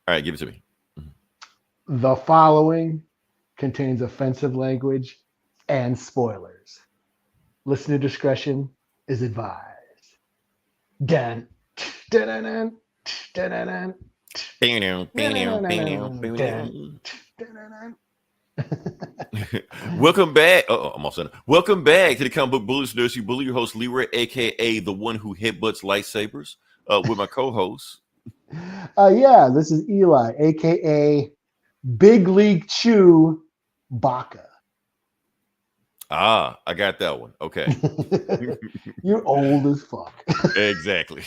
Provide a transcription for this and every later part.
All right, give it to me. The following contains offensive language and spoilers. Listener discretion is advised. Dun, dun, dun, dun, Welcome back. I'm all set. Welcome back to the Comic Book Bullies Nursery Bully. Your host Leroy, aka the one who headbutts lightsabers, with my co-host. This is Eli, aka Big League Chew Baka. I got that one. Okay. You're old as fuck. Exactly.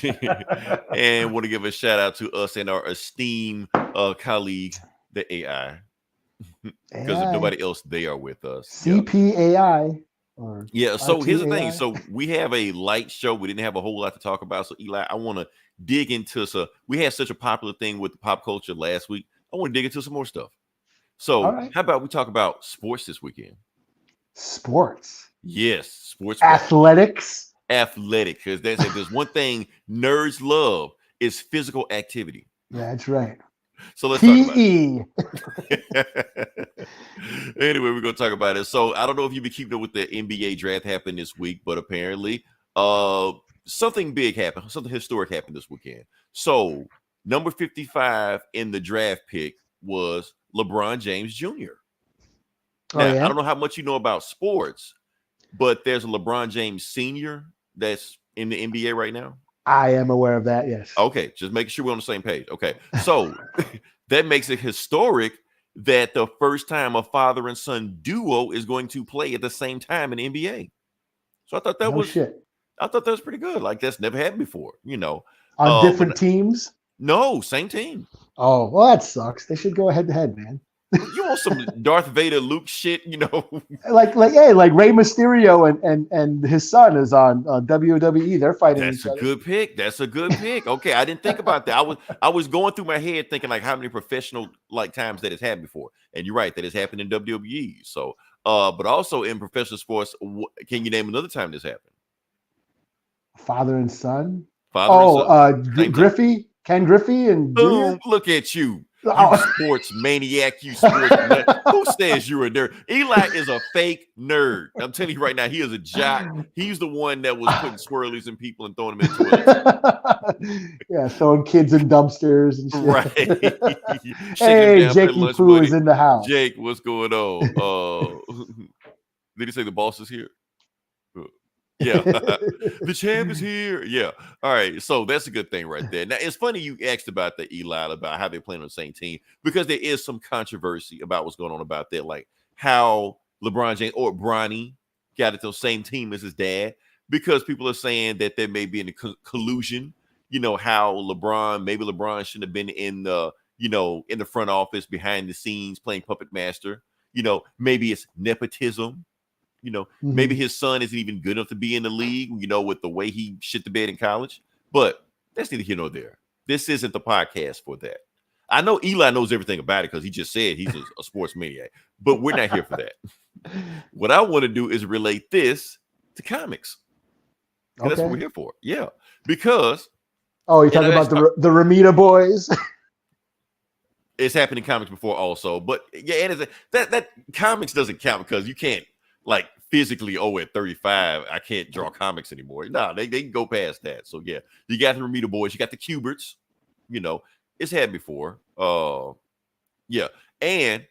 And want to give a shout out to us and our esteemed colleague, the AI. Because if nobody else, they are with us. CPAI. Yeah, so here's the thing. So we have a light show. We didn't have a whole lot to talk about. So Eli, I want to dig into we had such a popular thing with the pop culture last week. I want to dig into some more stuff. So how about we talk about sports this weekend? Sports. Yes, sports. Athletics. Athletic, because if there's one thing nerds love is physical activity. That's right. So let's talk about it. Anyway, we're going to talk about it. So I don't know if you've been keeping up with the NBA draft happened this week, but apparently something big happened. Something historic happened this weekend. So number 55 in the draft pick was LeBron James Jr. Now, I don't know how much you know about sports, but there's a LeBron James Sr. that's in the NBA right now. I am aware of that, yes. Okay, just making sure we're on the same page. Okay, so that makes it historic that the first time a father and son duo is going to play at the same time in the NBA. So I thought that I thought that was pretty good. Like that's never happened before, On different teams? No, same team. Oh, well, that sucks. They should go head to head, man. You want some Darth Vader Luke shit, Like Rey Mysterio and his son is on WWE. They're fighting each other. That's a good pick. Okay, I didn't think about that. I was going through my head thinking like how many professional times that has happened before. And you're right, that has happened in WWE. So, but also in professional sports, can you name another time this happened? Father and son. Griffey, Ken Griffey, and boom! Jr.? Look at you. You sports maniac, you sports nerd. Who says you're a nerd? Eli is a fake nerd. I'm telling you right now, he is a jock. He's the one that was putting swirlies in people and throwing them in toilets. Yeah, throwing kids in dumpsters and shit. Right. Hey, Jakey Poo is in the house. Jake, what's going on? Did he say the boss is here? Yeah. The champ is here. Yeah. All right. So that's a good thing right there. Now, it's funny you asked about the Eli, about how they're playing on the same team, because there is some controversy about what's going on about that, like how LeBron James or Bronny got it on the same team as his dad, because people are saying that there may be a collusion, how maybe LeBron shouldn't have been in the, in the front office, behind the scenes, playing puppet master. Maybe it's nepotism. Maybe his son isn't even good enough to be in the league, with the way he shit the bed in college. But that's neither here nor there. This isn't the podcast for that. I know Eli knows everything about it because he just said he's a sports maniac, but we're not here for that. What I want to do is relate this to comics. Okay. That's what we're here for. Yeah, because you're talking about the Ramita boys. It's happened in comics before, also, but yeah, and that comics doesn't count because you can't. Like physically, at 35, I can't draw comics anymore. No, they can go past that. So yeah, you got the Ramita boys, you got the Cuberts, it's had before. Yeah. And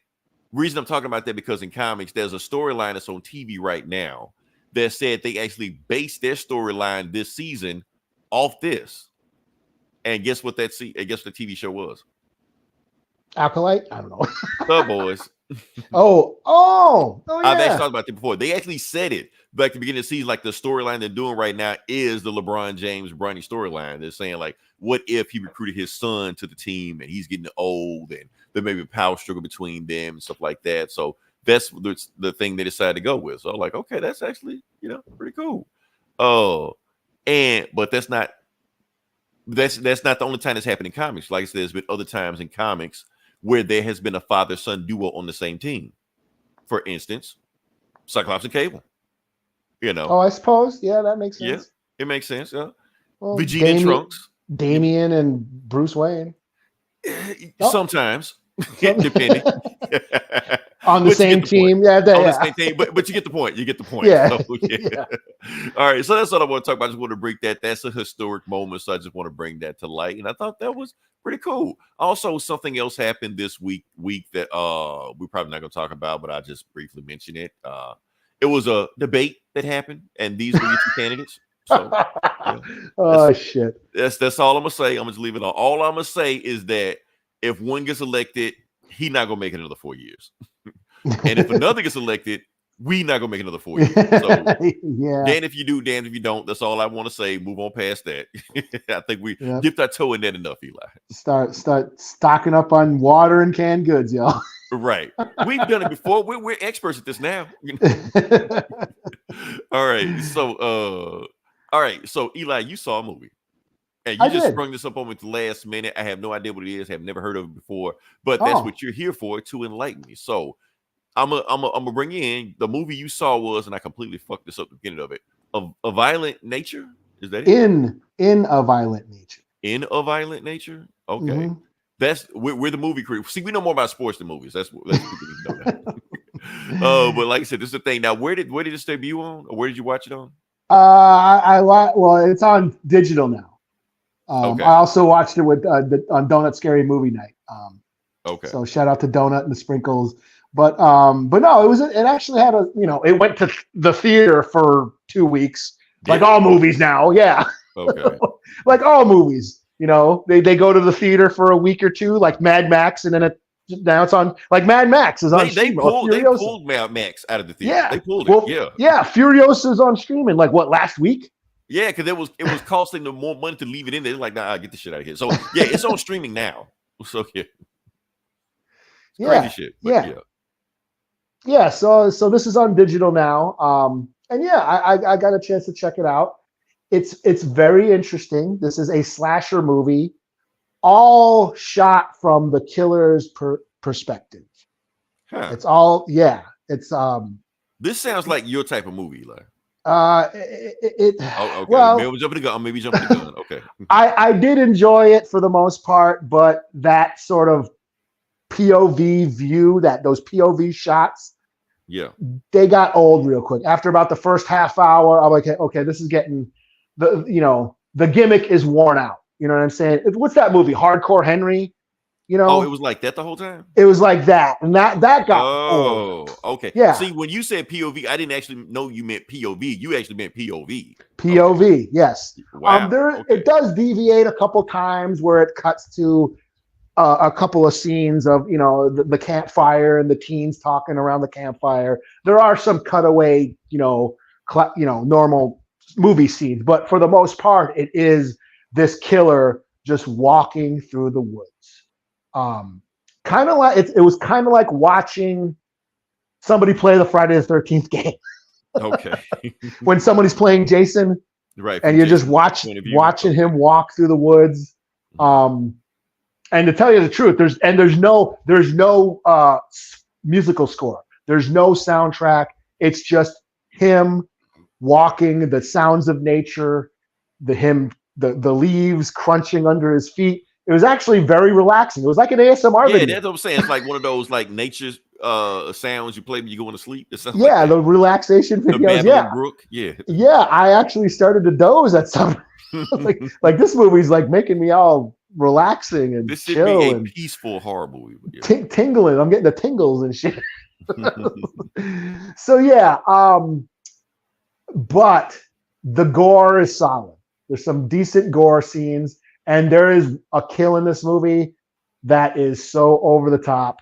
reason I'm talking about that because in comics, there's a storyline that's on TV right now that said they actually based their storyline this season off this. And guess what the TV show was? Acolyte? I don't know. The Boys. Oh, yeah. I've actually talked about it before. They actually said it back at the beginning of the season, like the storyline they're doing right now is the LeBron James Bronny storyline. They're saying like, what if he recruited his son to the team and he's getting old and there may be a power struggle between them and stuff like that. So that's the thing they decided to go with. So I'm like, okay, that's actually, pretty cool. But that's not the only time that's happened in comics. Like I said, there's been other times in comics where there has been a father-son duo on the same team. For instance, Cyclops and Cable. I suppose. Yeah, that makes sense. Yeah, it makes sense. Yeah. Well, Vegeta and Trunks. Damian and Bruce Wayne. Sometimes, depending. On the But you same get the point. team. Yeah, On the yeah. same team, but you get the point. You get the point. Yeah. So, yeah. All right. So that's what I want to talk about. I just want to bring that. That's a historic moment. So I just want to bring that to light. And I thought that was pretty cool. Also, something else happened this week that we're probably not going to talk about, but I just briefly mention it. It was a debate that happened, and these were your two candidates. So Oh shit. That's all I'm gonna say. I'm gonna just leave it on. All I'm gonna say is that if one gets elected, he's not gonna make it another 4 years. And if another gets elected, we not gonna make another 4 years. So Yeah. damn if you do, damn if you don't. That's all I want to say. Move on past that. I think we dipped our toe in that enough, Eli. Start stocking up on water and canned goods, y'all. Right. We've done it before. We're experts at this now. All right. So Eli, you saw a movie. And you just sprung this up on me at the last minute. I have no idea what it is. Have never heard of it before. But that's what you're here for, to enlighten me. So I'm gonna bring you in. The movie you saw was, and I completely fucked this up at the beginning of it, A Violent Nature. Is that it? In a Violent Nature. In a Violent Nature. Okay. Mm-hmm. That's we're the movie crew. See, we know more about sports than movies. That's people need to know that. But like I said, this is the thing. Now, where did this debut on, or where did you watch it on? Well, it's on digital now. Okay. I also watched it with on Donut Scary Movie Night. Okay. So shout out to Donut and the Sprinkles. But no, it actually had it went to the theater for 2 weeks, like all movies now. Yeah. Okay. Like all movies. They go to the theater for a week or two, like Mad Max, and then now it's on, like Mad Max is on. They pulled Mad Max out of the theater. Yeah, they pulled it. Yeah. Furiosa's on streaming. Like what, last week? Yeah, because it was costing them more money to leave it in there. They're like, nah, get the shit out of here. So yeah, it's on streaming now. So yeah, crazy shit. Yeah. So this is on digital now. And yeah, I got a chance to check it out. It's very interesting. This is a slasher movie, all shot from the killer's perspective. Huh. It's all It's This sounds like your type of movie, Eli. Okay. Well, maybe jumping the gun. Okay. I did enjoy it for the most part, but that sort of POV view, those POV shots, they got old real quick. After about the first half hour, I'm like, okay, this is getting the gimmick is worn out. You know what I'm saying? What's that movie? Hardcore Henry. It was like that the whole time. It was like that, and that got old. Okay. Yeah. See, when you said POV, I didn't actually know you meant POV. You actually meant POV. POV, okay. Yes. Wow. It does deviate a couple times where it cuts to a couple of scenes of the campfire and the teens talking around the campfire. There are some cutaway, normal movie scenes, but for the most part, it is this killer just walking through the woods. Kind of like it was kind of like watching somebody play the Friday the 13th game. Okay. When somebody's playing Jason, right, and you're just watching him walk through the woods. And to tell you the truth, there's no musical score. There's no soundtrack. It's just him walking, the sounds of nature, the leaves crunching under his feet. It was actually very relaxing. It was like an ASMR video. Yeah, that's what I'm saying. It's like one of those like nature's sounds you play when you go to sleep. Yeah, the relaxation videos. The Brook. Yeah. Yeah, I actually started to doze at some. like this movie's like making me all relaxing and this should chill be a and peaceful horror movie. Yeah. Tingling. I'm getting the tingles and shit. So yeah, but the gore is solid. There's some decent gore scenes, and there is a kill in this movie that is so over the top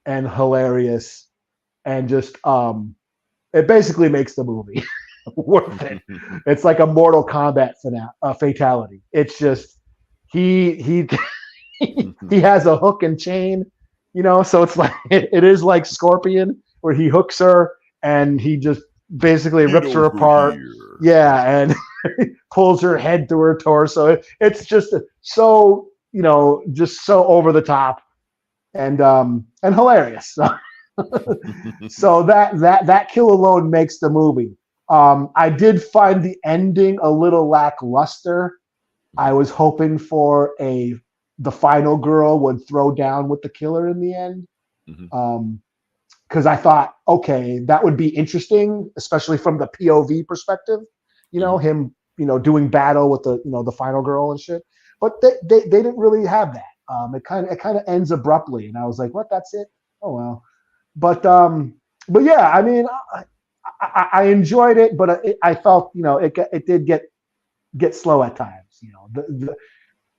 and hilarious, and just it basically makes the movie worth it. It's like a Mortal Kombat fatality. It's just he has a hook and chain, so it's like it is like Scorpion, where he hooks her and he just basically rips her apart. Yeah, and pulls her head through her torso. It's just so just so over the top and hilarious. So that kill alone makes the movie. I did find the ending a little lackluster. I was hoping for a the final girl would throw down with the killer in the end. Mhm. Because I thought, okay, that would be interesting, especially from the POV perspective. Mhm. Him, doing battle with the final girl and shit. But they didn't really have that. It kind of ends abruptly, and I was like, what? That's it? Oh well. But yeah, I mean, I enjoyed it, but I felt it did get slow at times.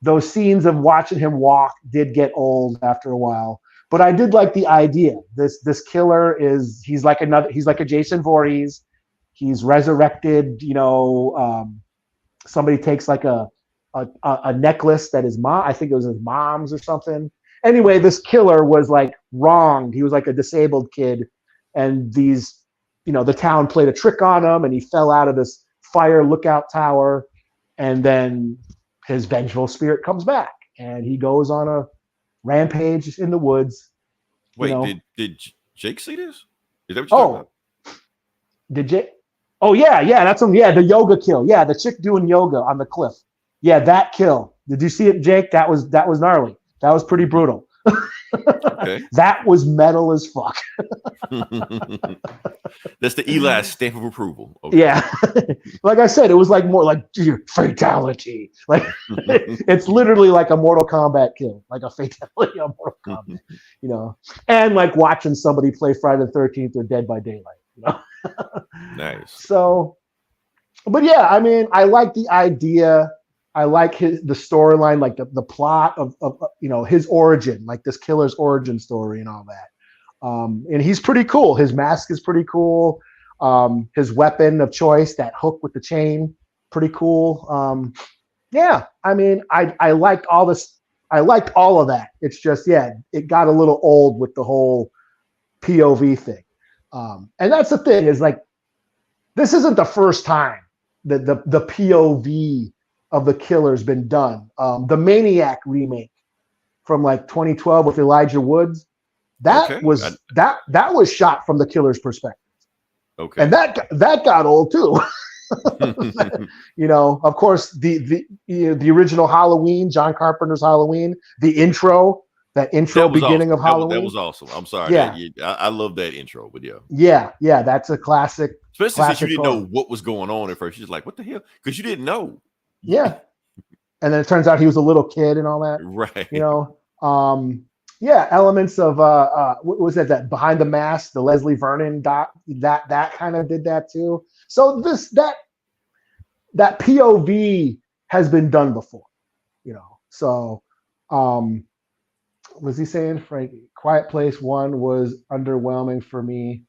Those scenes of watching him walk did get old after a while. But I did like the idea. This killer he's like a Jason Voorhees. He's resurrected. Somebody takes like a necklace that his mom, I think it was his mom's or something. Anyway, this killer was like wronged. He was like a disabled kid, and the town played a trick on him, and he fell out of this fire lookout tower, and then his vengeful spirit comes back, and he goes on a rampage in the woods. Wait, did Jake see this? Is that what you're talking about? Did Jake? Oh yeah, that's him. Yeah, the yoga kill. Yeah, the chick doing yoga on the cliff. Yeah, that kill. Did you see it, Jake? That was gnarly. That was pretty brutal. Okay. That was metal as fuck. That's the Eli stamp of approval. Okay. Yeah. Like I said, it was like more like fatality. Like it's literally like a Mortal Kombat kill, like a fatality on Mortal Kombat, and like watching somebody play Friday the 13th or Dead by Daylight, Nice. So, but yeah, I mean, I like the idea. I like the storyline, like the plot of his origin, like this killer's origin story and all that. And he's pretty cool. His mask is pretty cool. His weapon of choice, that hook with the chain, pretty cool. Yeah, I mean, I liked all this. I liked all of that. It's just, it got a little old with the whole POV thing. And that's the thing is like, this isn't the first time that the POV of the killer's been done. The Maniac remake from like 2012 with Elijah Woods, that was shot from the killer's perspective. Okay. And that got old too. Of course, the original Halloween, John Carpenter's Halloween, the intro beginning of Halloween. That was awesome. I'm sorry. Yeah. I love that intro, but yeah. Yeah, that's a classic. Especially since you didn't know what was going on at first. You're just like, what the hell? Because you didn't know. Yeah. And then it turns out he was a little kid and all that. Right. Elements of what was that Behind the Mask, the Leslie Vernon dot, that kind of did that too. So that POV has been done before, So was he saying, Frankie, Quiet Place 1 was underwhelming for me.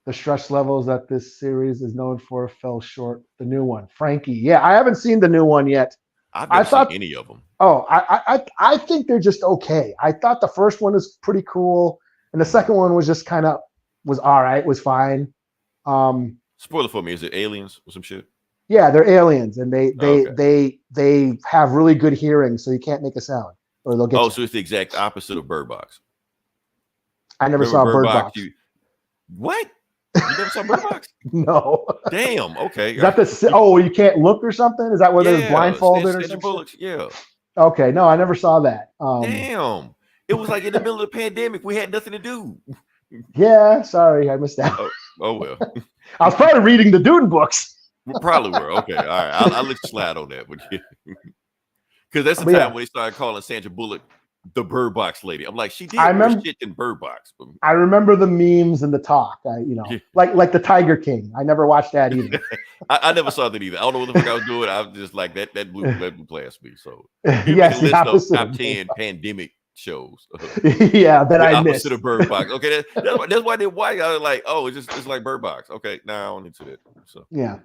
The stress levels that this series is known for fell short. The new one, Frankie. Yeah, I haven't seen the new one yet. I've never seen any of them. Oh, I think they're just okay. I thought the first one was pretty cool, and the second one was just was all right, was fine. Spoiler for me, is it aliens or some shit? Yeah, they're aliens, and they have really good hearing, so you can't make a sound, or they'll get you. So it's the exact opposite of Bird Box. I never saw Bird Box. What? You never saw Bird Box? No. Damn. Okay. Is that you can't look or something? Is that where they're blindfolded or something? Yeah. Okay. No, I never saw that. Damn. It was like in the middle of the pandemic. We had nothing to do. Yeah. Sorry, I missed out. Oh well. I was probably reading the Dune books. We probably were. Okay. All right. I'll let you slide on that. Because that's the time when they started calling Sandra Bullock the Bird Box lady. I'm like, she did more shit than Bird Box. I remember the memes and the talk. Like the Tiger King. I never watched that either. I never saw that either. I don't know what the fuck I was doing. I was just like that blew past me. So yes, the list of top 10 pandemic shows. Yeah, that I missed. Opposite of Bird Box. Okay, that's why I was like, oh, it's like Bird Box. Okay, now I don't need to that. So yeah.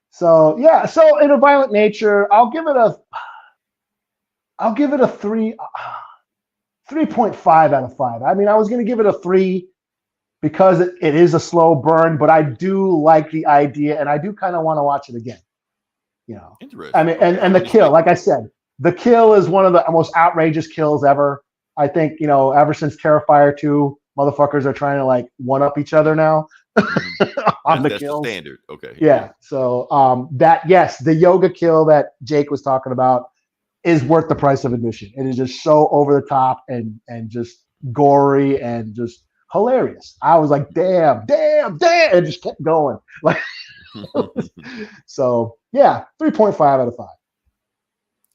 So yeah, so in a violent nature, I'll give it a 3.5 out of 5. I mean, I was going to give it a 3 because it is a slow burn, but I do like the idea, and I do kind of want to watch it again. Interesting. I mean, and the kill, like I said, the kill is one of the most outrageous kills ever. I think, ever since Terrifier 2, motherfuckers are trying to like one up each other now on the kills. The standard. Okay. Yeah. So the yoga kill that Jake was talking about, is worth the price of admission. It is just so over the top and just gory and just hilarious. I was like, damn, and just kept going. Like, so yeah, 3.5 out of 5.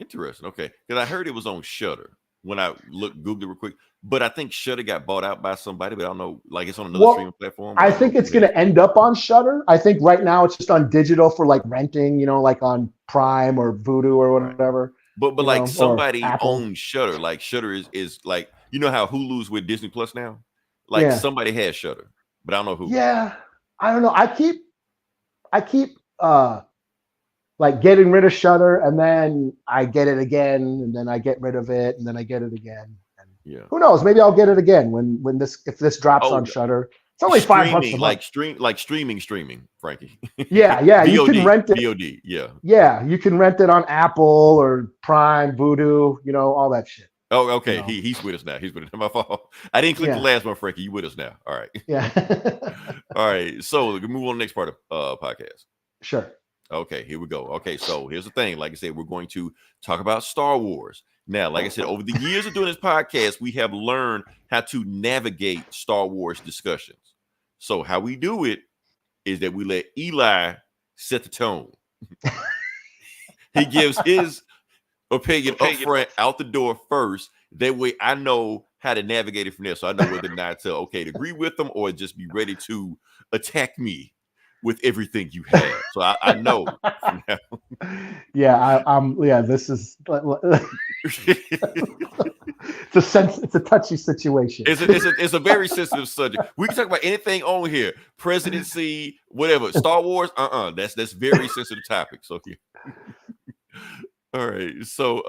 Interesting. Okay, because I heard it was on Shudder when I Googled it real quick. But I think Shudder got bought out by somebody, but I don't know. Like it's on another streaming platform. I think it's going to end up on Shudder. I think right now it's just on digital for like renting, like on Prime or Vudu or whatever. But like somebody owns Shudder. Like Shudder is like, you know how Hulu's with Disney Plus now? Like somebody has Shudder, but I don't know who. Yeah. I don't know. I keep like getting rid of Shudder, and then I get it again, and then I get rid of it, and then I get it again. And who knows? Maybe I'll get it again if this drops on Shudder. It's only $5 a month. Like streaming, Frankie. Yeah. You can rent it. VOD, yeah. Yeah, you can rent it on Apple or Prime, Vudu, all that shit. Oh, okay. He's with us now. He's with us. My fault. I didn't click the last one, Frankie. You with us now. All right. Yeah. All right. So we can move on to the next part of podcast. Sure. Okay, here we go. Okay, so here's the thing. Like I said, we're going to talk about Star Wars. Now, like I said, over the years of doing this podcast, we have learned how to navigate Star Wars discussions. So how we do it is that we let Eli set the tone. He gives his opinion up front, out the door first. That way I know how to navigate it from there. So I know whether or not to agree with them or just be ready to attack me with everything you have. So I know. This is it's a touchy situation. It's a very sensitive subject. We can talk about anything on here, presidency, whatever, Star Wars. That's very sensitive topic. So all right. So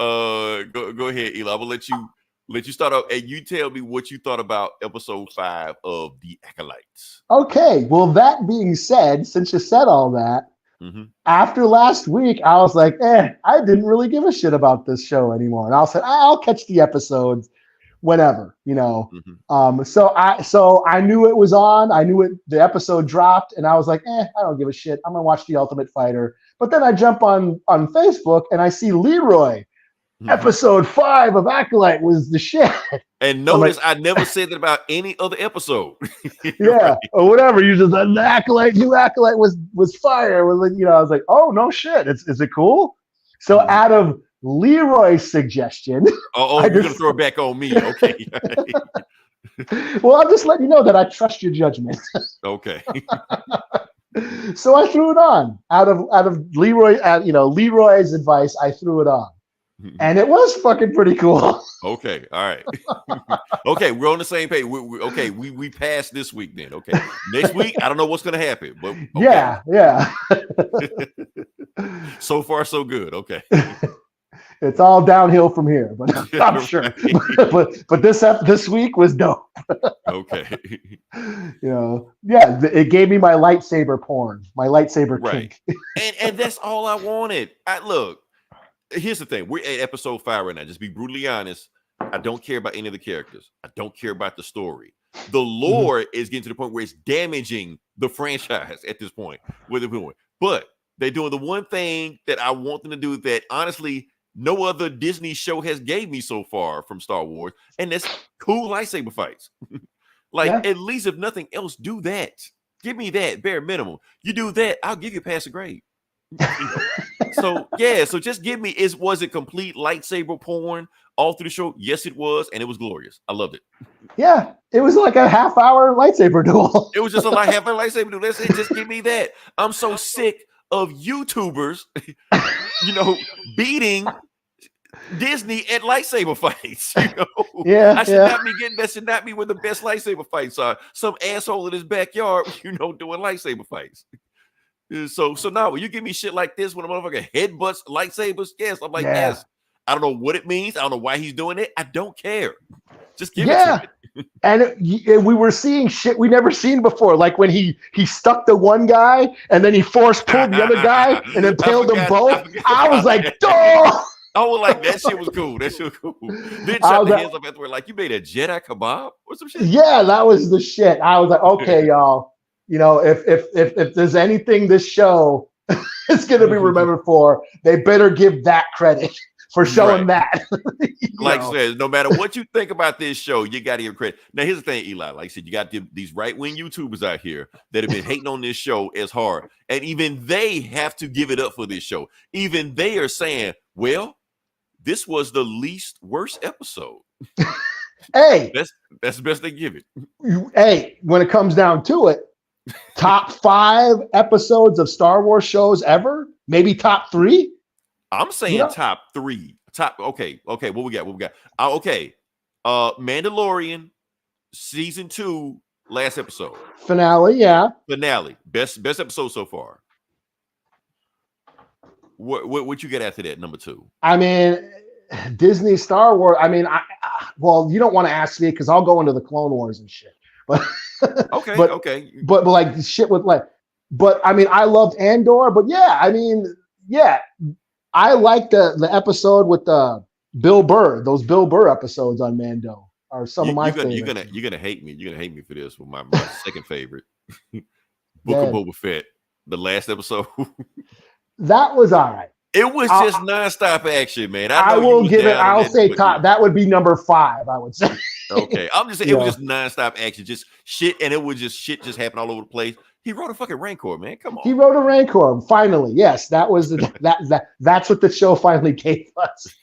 go ahead, Eli. I will let you start off, and you tell me what you thought about episode 5 of The Acolytes. Okay. Well, that being said, since you said all that, after last week, I was like, I didn't really give a shit about this show anymore. And I said, I'll catch the episodes whenever, So I knew it was on. I knew the episode dropped, and I was like, I don't give a shit. I'm gonna watch The Ultimate Fighter. But then I jump on Facebook and I see Leroy. Episode 5 of Acolyte was the shit. And notice I never said that about any other episode. Right. Or whatever. You just the Acolyte, new Acolyte was fire. I was like, oh no shit. Is it cool? So out of Leroy's suggestion, you're gonna throw it back on me. Okay. Well, I'll just let you know that I trust your judgment. Okay. So I threw it on out of Leroy. Leroy's advice. I threw it on. And it was fucking pretty cool. Okay, all right. Okay, we're on the same page. We passed this week then. Okay, next week I don't know what's gonna happen, but okay. Yeah. So far, so good. Okay. It's all downhill from here, but I'm sure. but this week was dope. Okay. It gave me my lightsaber porn, my lightsaber kink. and that's all I wanted. Look. Here's the thing. We're at episode 5 right now. Just be brutally honest. I don't care about any of the characters. I don't care about the story. The lore is getting to the point where it's damaging the franchise at this point. Where they're doing. But they're doing the one thing that I want them to do that honestly no other Disney show has gave me so far from Star Wars, and that's cool lightsaber fights. At least if nothing else, do that. Give me that bare minimum. You do that, I'll give you a pass grade. So just give me was it complete lightsaber porn all through the show? Yes, it was, and it was glorious. I loved it. Yeah, it was like a half-hour lightsaber duel. It was just half-hour lightsaber duel. That's it. Just give me that. I'm so sick of YouTubers, beating Disney at lightsaber fights. That should not be where the best lightsaber fights are. Some asshole in his backyard, doing lightsaber fights. So now when you give me shit like this when a motherfucker headbutts lightsabers, yes, I'm like, yes. I don't know what it means. I don't know why he's doing it. I don't care. Just give it to me. And we were seeing shit we never seen before. Like when he stuck the one guy and then he force pulled the other guy and impaled them both. I was like, oh! I was like, that shit was cool. That shit was cool. Then shut the hands up afterward, like, you made a Jedi kebab or some shit? Yeah, that was the shit. I was like, okay, y'all. If there's anything this show is going to be remembered for, they better give that credit. for showing that. Like I said, no matter what you think about this show, you got to give credit. Now, here's the thing, Eli. Like I said, you got these right-wing YouTubers out here that have been hating on this show as hard. And even they have to give it up for this show. Even they are saying, well, this was the least worst episode. Hey. That's the best they give it. Hey, when it comes down to it, top 5 episodes of Star Wars shows ever? Maybe top 3? I'm saying top 3. Okay. What we got? Okay. Mandalorian season 2, last episode. Finale, yeah. Finale. Best episode so far. What you get after that, number 2? I mean, Disney Star Wars. I mean, well, you don't want to ask me because I'll go into the Clone Wars and shit. But okay. But like shit with like, but I mean, I loved Andor, but yeah, I mean, yeah. I like the episode with Bill Burr. Those Bill Burr episodes on Mando are some of my favorites. You're gonna hate me. You're gonna hate me for this. With my second favorite, Book of Boba Fett, the last episode. That was all right. It was just nonstop action, man. I will give it. I'll say top. That would be number 5. I would say. Okay, I'm just saying it was just nonstop action, just shit, and it was just shit just happened all over the place. He wrote a fucking Rancor, man. Come on. He wrote a Rancor. Finally, yes, that was that's what the show finally gave us.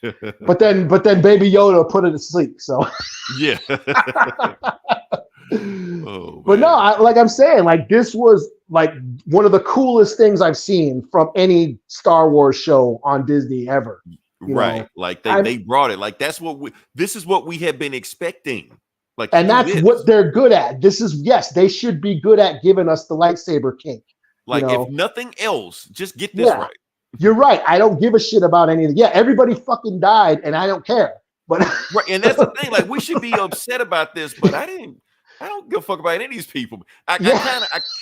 But then Baby Yoda put it to sleep. So yeah. But no, like I'm saying, like this was like one of the coolest things I've seen from any Star Wars show on Disney ever. Right, like they brought it. Like this is what we have been expecting. Like, and that's what they're good at. This is they should be good at giving us the lightsaber kink. Like, if nothing else, just get this right. You're right. I don't give a shit about anything. Yeah, everybody fucking died, and I don't care. But right, and that's the thing. Like, we should be upset about this, but I don't give a fuck about any of these people. I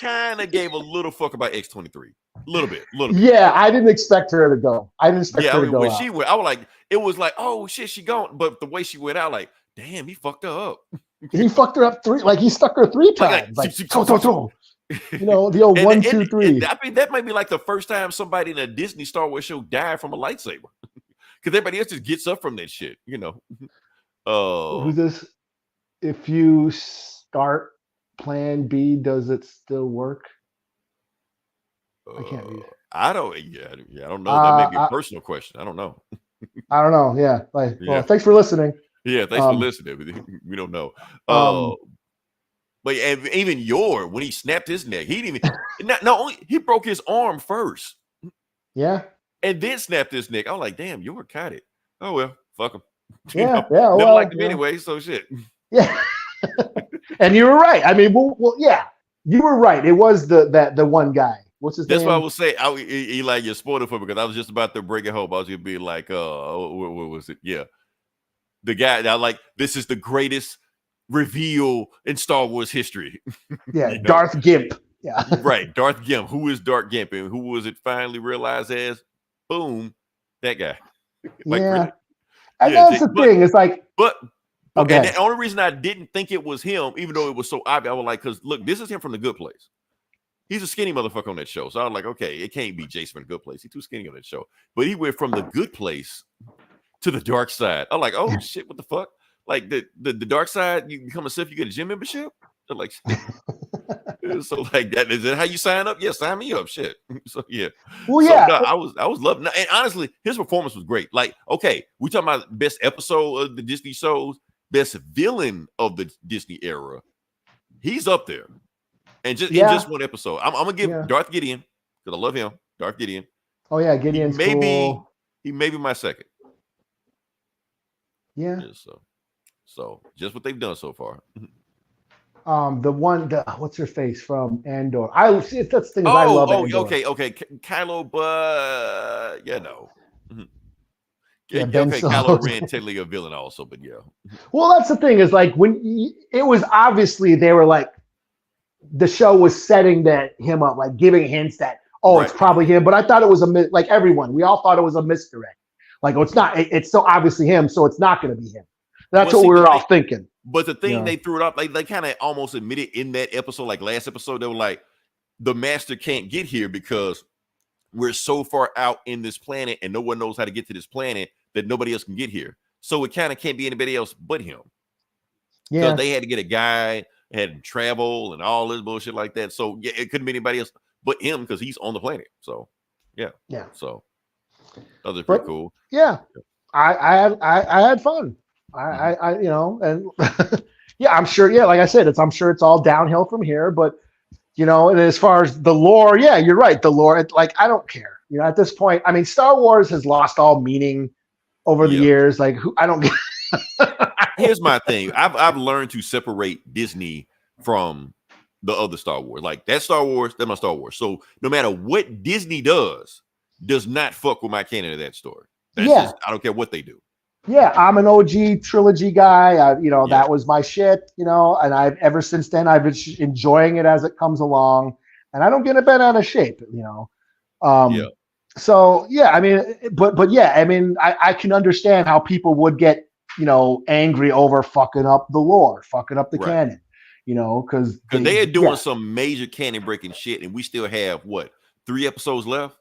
kind of gave a little fuck about X-23. A little bit. Yeah, I didn't expect her to go. I didn't expect her to go when out. she went, I was like, it was like, oh shit, she gone. But the way she went out, like, damn, he fucked her up. He fucked her up 3, like he stuck her 3 times. Like, you know, the old 1, 2, 3. I mean, that might be like the first time somebody in a Disney Star Wars show died from a lightsaber. Because everybody else just gets up from that shit, you know. Who's this? If you start Plan B, does it still work? I can't read it. I don't know. That may be a personal question. I don't know. I don't know. Yeah. Like, well, thanks for listening. Yeah, thanks for listening. We don't know. But even when he snapped his neck, he didn't even he broke his arm first. Yeah. And then snapped his neck. I was like, damn, Yor caught it. Oh well, fuck him. Never liked him anyway, so shit. Yeah. And you were right. I mean, well, yeah, you were right. It was the one guy. What's his name? That's what I was saying. Eli, you're spoiled for me because I was just about to bring it home. I was gonna be like, what was it? Yeah. The guy that like, this is the greatest reveal in Star Wars history. Yeah, Darth Gimp. Yeah. Right. Darth Gimp. Who is Darth Gimp? And who was it finally realized as? Boom. That guy. Like, yeah. really? And that's the thing. It's like, okay. And the only reason I didn't think it was him, even though it was so obvious, I was like, because look, this is him from The Good Place. He's a skinny motherfucker on that show. So I was like, okay, it can't be Jason from The Good Place. He's too skinny on that show. But he went from The Good Place to the dark side. I'm like, oh shit, what the fuck? Like the dark side, you become a Sith, you get a gym membership? They're like, so like that is that how you sign up? Yeah, sign me up. Shit. So yeah. Well, yeah. So, no, I was loving it. And honestly, his performance was great. Like, okay, we talking about best episode of the Disney shows, best villain of the Disney era. He's up there. And just in just one episode. I'm gonna give Darth Gideon, because I love him. Darth Gideon. Oh yeah, Gideon's cool. He may be my second. Yeah. So just what they've done so far. What's her face from Andor? That's the thing I love. Okay. Kylo, but no. Mm-hmm. Yeah, okay, Kylo Ren technically a villain also, but yeah. Well, that's the thing is like when it was obviously they were like the show was setting him up, like giving hints that it's probably him. But I thought it was like everyone, we all thought it was a misdirect. Like, it's not. It's so obviously him, so it's not going to be him. That's what we were all thinking. But the thing they threw it up, like they kind of almost admitted in that episode, like last episode, they were like, the master can't get here because we're so far out in this planet and no one knows how to get to this planet that nobody else can get here. So it kind of can't be anybody else but him. Yeah. Because they had to get a guide, had to travel and all this bullshit like that. So yeah, it couldn't be anybody else but him because he's on the planet. So yeah. So that was pretty cool. Yeah. I had fun. I you know, and yeah, I'm sure. Yeah, like I said, I'm sure it's all downhill from here. But you know, and as far as the lore, yeah, you're right. The lore, like I don't care. You know, at this point, I mean, Star Wars has lost all meaning over the years. Like, I don't get. Here's my thing. I've learned to separate Disney from the other Star Wars. Like that Star Wars, that's my Star Wars. So no matter what Disney does not fuck with my canon of that story. That's just, I don't care what they do. Yeah, I'm an OG trilogy guy. That was my shit, you know, and ever since then I've been enjoying it as it comes along, and I don't get a bent out of shape, you know. So yeah, I mean, but yeah, I mean, I can understand how people would get, you know, angry over fucking up the lore, fucking up the canon, you know, because they are doing some major canon breaking shit, and we still have 3 episodes left.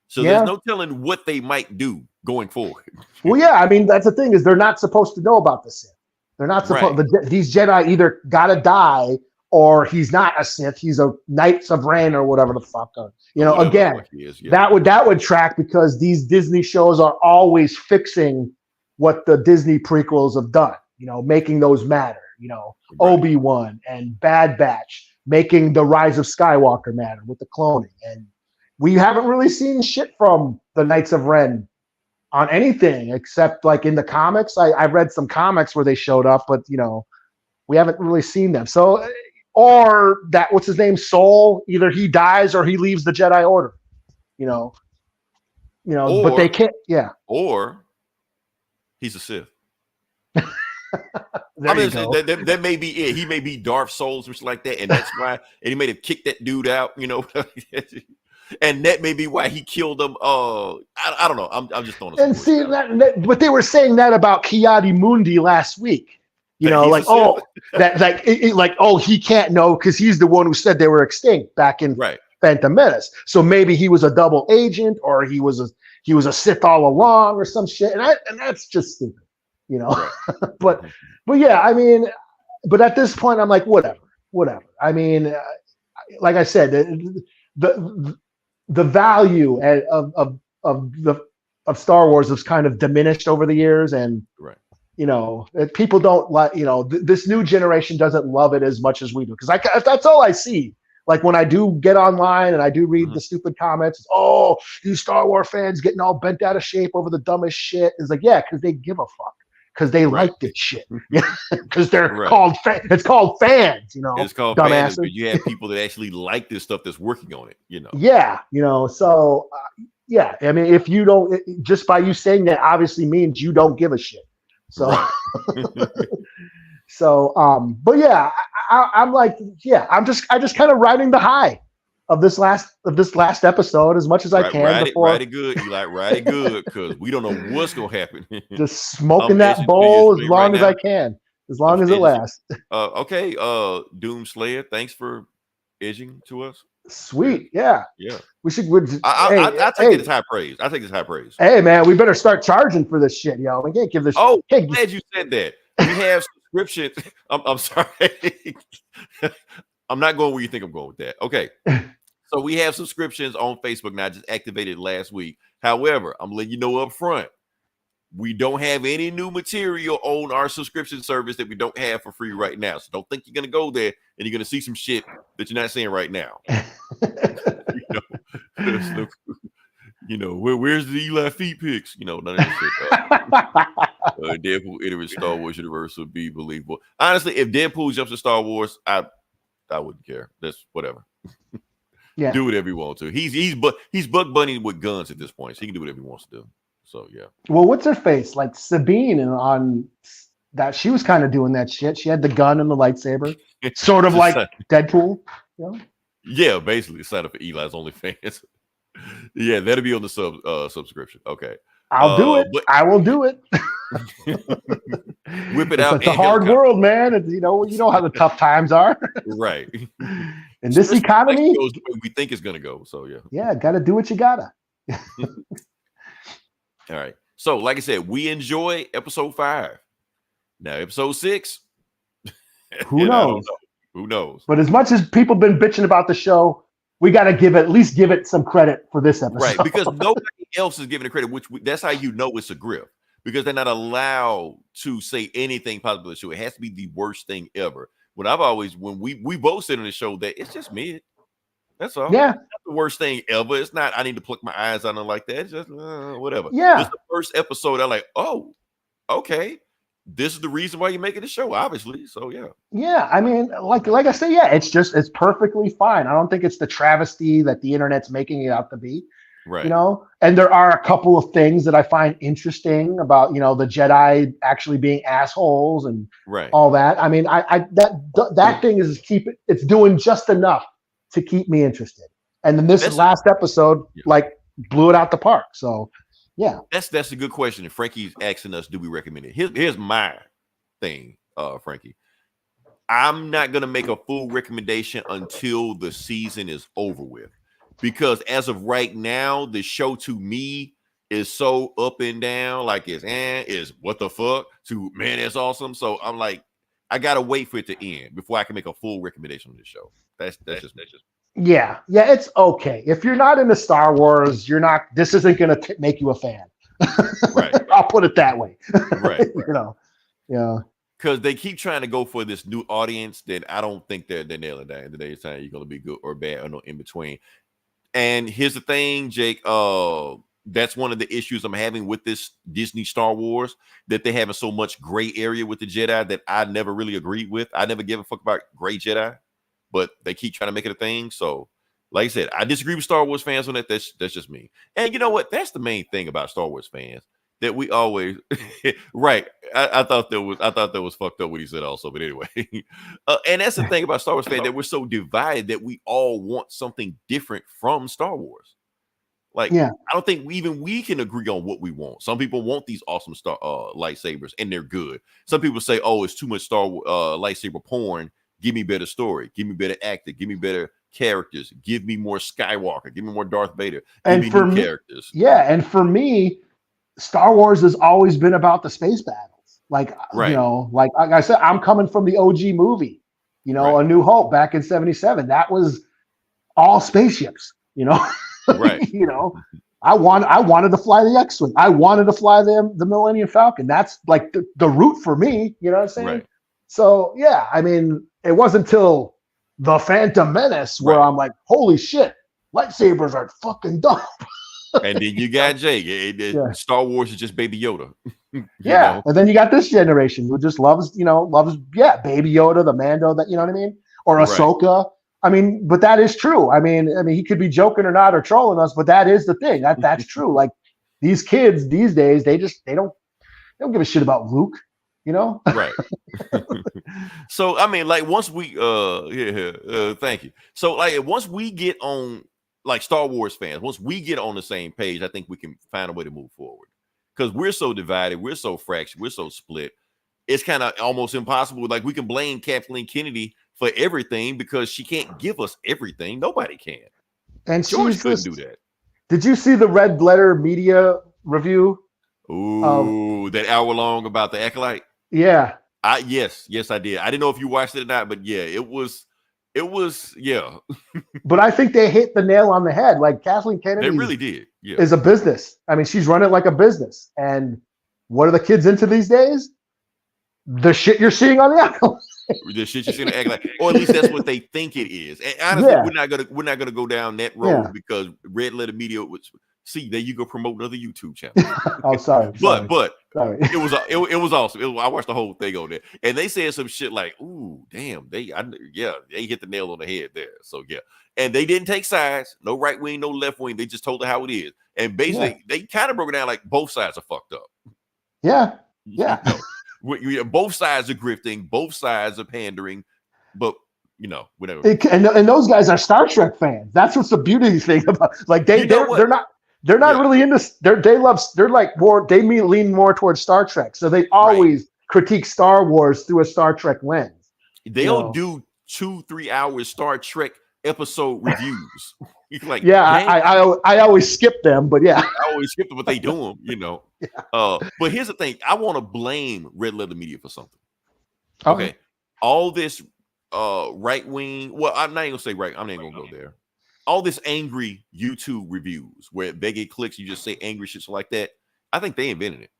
So there's no telling what they might do going forward. Well, yeah, I mean, that's the thing is they're not supposed to know about the Sith. They're not supposed. These Jedi either gotta die or he's not a Sith. He's a Knights of Ren or whatever the fuck. You know, again, that would track because these Disney shows are always fixing what the Disney prequels have done. You know, making those matter. You know, Obi-Wan and Bad Batch making the Rise of Skywalker matter with the cloning, and we haven't really seen shit from the Knights of Ren on anything except like in the comics. I've read some comics where they showed up, but you know, we haven't really seen them. So, or that what's his name, Soul? Either he dies or he leaves the Jedi Order. You know, but they can't. Yeah, or he's a Sith. I mean, that may be it. He may be Darth Souls or something like that, and that's why. And he may have kicked that dude out. You know. And that may be why he killed him. I don't know. I'm just throwing. And see that, but they were saying that about Ki-Adi Mundi last week. You know, like he can't know because he's the one who said they were extinct back in Phantom Menace. So maybe he was a double agent, or he was a Sith all along, or some shit. And that's just stupid, you know. but yeah, I mean, but at this point, I'm like, whatever. I mean, like I said, the value of Star Wars has kind of diminished over the years, and you know, people don't like, you know, this new generation doesn't love it as much as we do, because that's all I see. Like when I do get online and I do read the stupid comments, these Star Wars fans getting all bent out of shape over the dumbest shit. It's like, yeah, because they give a fuck. Because they like this shit, because they're called. It's called fans, you know. It's called fans, but you have people that actually like this stuff that's working on it, you know. Yeah, you know. So, yeah, I mean, if you don't, just by you saying that, obviously means you don't give a shit. So, but yeah, I'm like, yeah, I just kind of riding the high of this last episode as much as I can. Ride it good. You like ride it good because we don't know what's gonna happen. Just smoking that bowl as long as I can, as long as it lasts. Okay, Doom Slayer, thanks for edging to us. Sweet, yeah. We should. I take it as high praise. I take it as high praise. Hey, man, we better start charging for this shit, yo. We can't give this. Oh, glad you said that. We have subscriptions. I'm sorry. I'm not going where you think I'm going with that. Okay. So we have subscriptions on Facebook now, just activated last week. However, I'm letting you know up front, we don't have any new material on our subscription service that we don't have for free right now. So don't think you're going to go there and you're going to see some shit that you're not seeing right now. Where's the Eli feet pics? You know, none of that shit. Deadpool entering Star Wars universe would be believable. Honestly, if Deadpool jumps to Star Wars, I wouldn't care. That's whatever. Yeah. Do whatever you want to. He's Buck Bunny with guns at this point, so he can do whatever he wants to do. So yeah. Well, what's her face? Like Sabine on that, she was kind of doing that shit. She had the gun and the lightsaber, sort of like Deadpool. You know? Yeah, basically sign up for Eli's OnlyFans. Yeah, that'll be on the subscription. Okay. I'll do it. I will do it. Whip it out. It's a hard world, man. You know how the tough times are. Right. In this economy, goes the way we think it's gonna go. So yeah. Yeah, gotta do what you gotta. All right. So, like I said, we enjoy episode 5. Now, episode 6, Who knows? Who knows? But as much as people been bitching about the show, we got to at least give it some credit for this episode. Right, because nobody else is giving it credit, that's how you know it's a grift. Because they're not allowed to say anything positive about the show. It has to be the worst thing ever. When we both said on the show that it's just mid. That's all. Yeah. It's not the worst thing ever. It's not, I need to pluck my eyes out and like that. It's just whatever. Yeah. It's the first episode. I'm like, oh, okay. This is the reason why you're making the show, obviously. So yeah. Yeah. I mean, like I say, yeah, it's perfectly fine. I don't think it's the travesty that the internet's making it out to be. Right. You know, and there are a couple of things that I find interesting about, you know, the Jedi actually being assholes and all that. I mean, that thing is it's doing just enough to keep me interested. And then this last episode, like, blew it out the park. So, yeah. That's a good question. And Frankie's asking us, do we recommend it? Here's my thing, Frankie. I'm not going to make a full recommendation until the season is over with. Because as of right now, the show to me is so up and down. Like is what the fuck to man, that's awesome. So I'm like, I gotta wait for it to end before I can make a full recommendation on this show. That's just yeah, it's okay. If you're not into Star Wars, this isn't gonna make you a fan. Right. I'll put it that way. Right. You know, yeah. Because they keep trying to go for this new audience that I don't think they're nailing down. In today's time, you're gonna be good or bad or no in between. And here's the thing, Jake. That's one of the issues I'm having with this Disney Star Wars, that they having so much gray area with the Jedi that I never really agreed with. I never give a fuck about gray Jedi, but they keep trying to make it a thing. So, like I said, I disagree with Star Wars fans on that. That's just me. And you know what? That's the main thing about Star Wars fans, that we always right. I thought that was fucked up what he said also, but anyway. And that's the thing about Star Wars fans, that we're so divided that we all want something different from Star Wars. Like, I don't think we can agree on what we want. Some people want these awesome lightsabers and they're good. Some people say, oh, it's too much lightsaber porn. Give me better story. Give me better acting. Give me better characters. Give me more Skywalker. Give me more Darth Vader. Give me new characters. Yeah, and for me, Star Wars has always been about the space battles. Like, you know, like I said, I'm coming from the OG movie, you know, A New Hope back in 1977. That was all spaceships, you know. Right. You know, I wanted to fly the X-Wing. I wanted to fly the Millennium Falcon. That's like the route for me, you know what I'm saying? Right. So, yeah, I mean, it wasn't until The Phantom Menace where I'm like, holy shit, lightsabers are fucking dope. And then you got Jake. Star Wars is just Baby Yoda. Yeah. Know? And then you got this generation who just loves Baby Yoda, the Mando, that, you know what I mean? Or Ahsoka. I mean, but that is true. I mean, he could be joking or not or trolling us, but that is the thing. That's true. Like, these kids these days, they don't give a shit about Luke, you know? Right. So I mean, like, once we thank you. So like, once we get on, like, Star Wars fans, once we get on the same page, I think we can find a way to move forward. Because we're so divided, we're so fractured, we're so split. It's kind of almost impossible. Like, we can blame Kathleen Kennedy for everything because she can't give us everything. Nobody can. And George couldn't do that. Did you see the Red Letter Media review? Ooh, that hour long about the Acolyte? Yeah. Yes, I did. I didn't know if you watched it or not, but yeah, it was yeah. But I think they hit the nail on the head. Like, Kathleen Kennedy, they really did. Yeah, is a business. I mean, she's run it like a business. And what are the kids into these days? The shit you're seeing on the Acolyte. The shit you're seeing act like, or at least that's what they think it is. And honestly, we're not gonna go down that road because Red Letter Media was. See, there you go, promote another YouTube channel. Oh, sorry. But it was awesome. I watched the whole thing on there, and they said some shit like, "Ooh, damn, they hit the nail on the head there." So yeah, and they didn't take sides, no right wing, no left wing. They just told her how it is, and basically they kind of broke it down like both sides are fucked up. Yeah. Both sides are grifting, both sides are pandering, but whatever. And those guys are Star Trek fans. That's what's the beauty thing about, like, they're not really into, they lean more towards Star Trek. So they always critique Star Wars through a Star Trek lens. They'll do 2-3 hours Star Trek episode reviews. Like, yeah, dang, I always skip them, but yeah. I always skip them, but they do them, you know. But here's the thing: I want to blame Red Letter Media for something. Okay, all this right wing. Well, I'm not even gonna say right. I'm not even gonna go there. All this angry YouTube reviews where they get clicks, you just say angry shit like that. I think they invented it.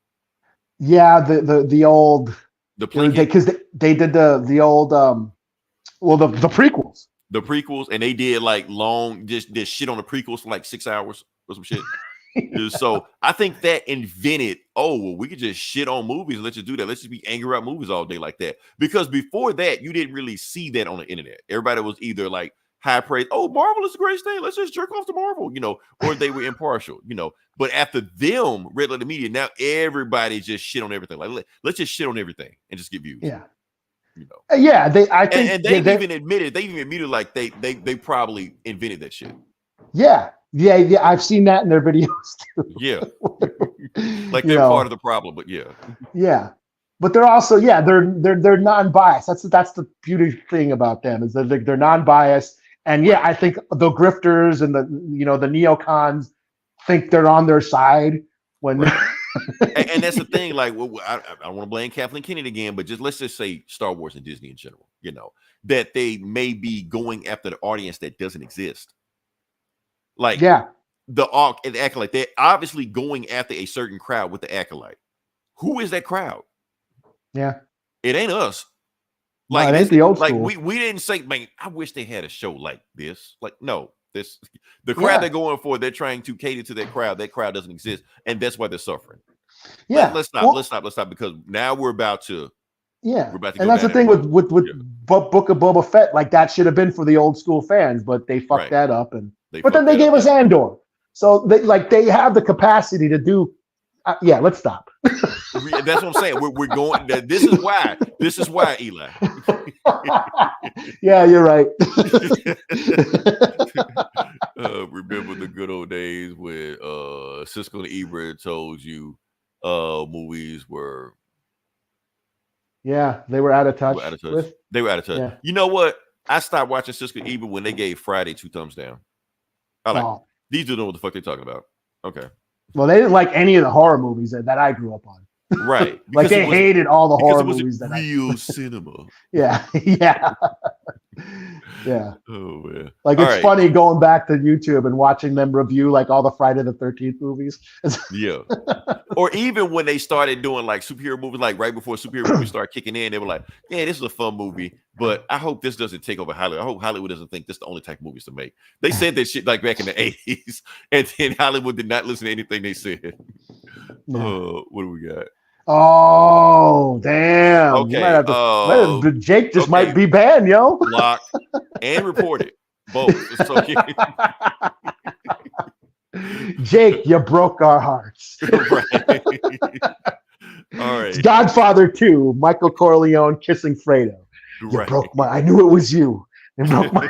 Yeah, the old because they did the old the prequels. The prequels, and they did like long just shit on the prequels for like 6 hours or some shit. So I think that invented, we could just shit on movies and let's just do that. Let's just be angry about movies all day like that. Because before that, you didn't really see that on the internet. Everybody was either like high praise, Marvel is the greatest thing. Let's just jerk off to Marvel, or they were impartial, But after them, Red Letter Media, now everybody just shit on everything. Like, let's just shit on everything and just get views. Yeah. Yeah, they even admitted like they probably invented that shit. Yeah, I've seen that in their videos too. Yeah, like they're part of the problem, but yeah, but they're also they're non-biased. That's the beauty thing about them is that they're non-biased, and I think the grifters and the neocons think they're on their side when. Right. And that's the thing. Like, I don't want to blame Kathleen Kennedy again, but let's just say Star Wars and Disney in general. That they may be going after the audience that doesn't exist. Like, the Acolyte, they're obviously going after a certain crowd with the Acolyte. Who is that crowd? Yeah, it ain't us. Like, no, it ain't the old like school. we didn't say, man, I wish they had a show like this. Like, no. The crowd they're going for, they're trying to cater to that crowd. That crowd doesn't exist, and that's why they're suffering. Yeah, let's stop because now we're about to. Yeah, and that's the thing with Book of Boba Fett. Like, that should have been for the old school fans, but they fucked that up, but then they gave us Andor, so they have the capacity to do. Let's stop. That's what I'm saying. We're going. This is why, Eli. Yeah, you're right. Remember the good old days when Siskel and Ebert told you movies were. Yeah, they were out of touch. They were out of touch. Yeah. You know what? I stopped watching Siskel and Ebert when they gave Friday 2 thumbs down. These dudes know what the fuck they're talking about. Okay. Well, they didn't like any of the horror movies that I grew up on. Right. Like, they hated all the horror movies. Real cinema. Yeah. Yeah. Oh, man. Like, it's funny going back to YouTube and watching them review like all the Friday the 13th movies. Yeah. Or even when they started doing like superhero movies, like right before superhero movies started kicking in, they were like, yeah, this is a fun movie, but I hope this doesn't take over Hollywood. I hope Hollywood doesn't think this is the only type of movies to make. They said that shit like back in the 80s, and then Hollywood did not listen to anything they said. What do we got? Oh, damn. Okay. Jake just might be banned, yo. Blocked and reported. Both. So, Jake, you broke our hearts. Right. All right. Godfather 2, Michael Corleone kissing Fredo. You broke my. I knew it was you. You broke my.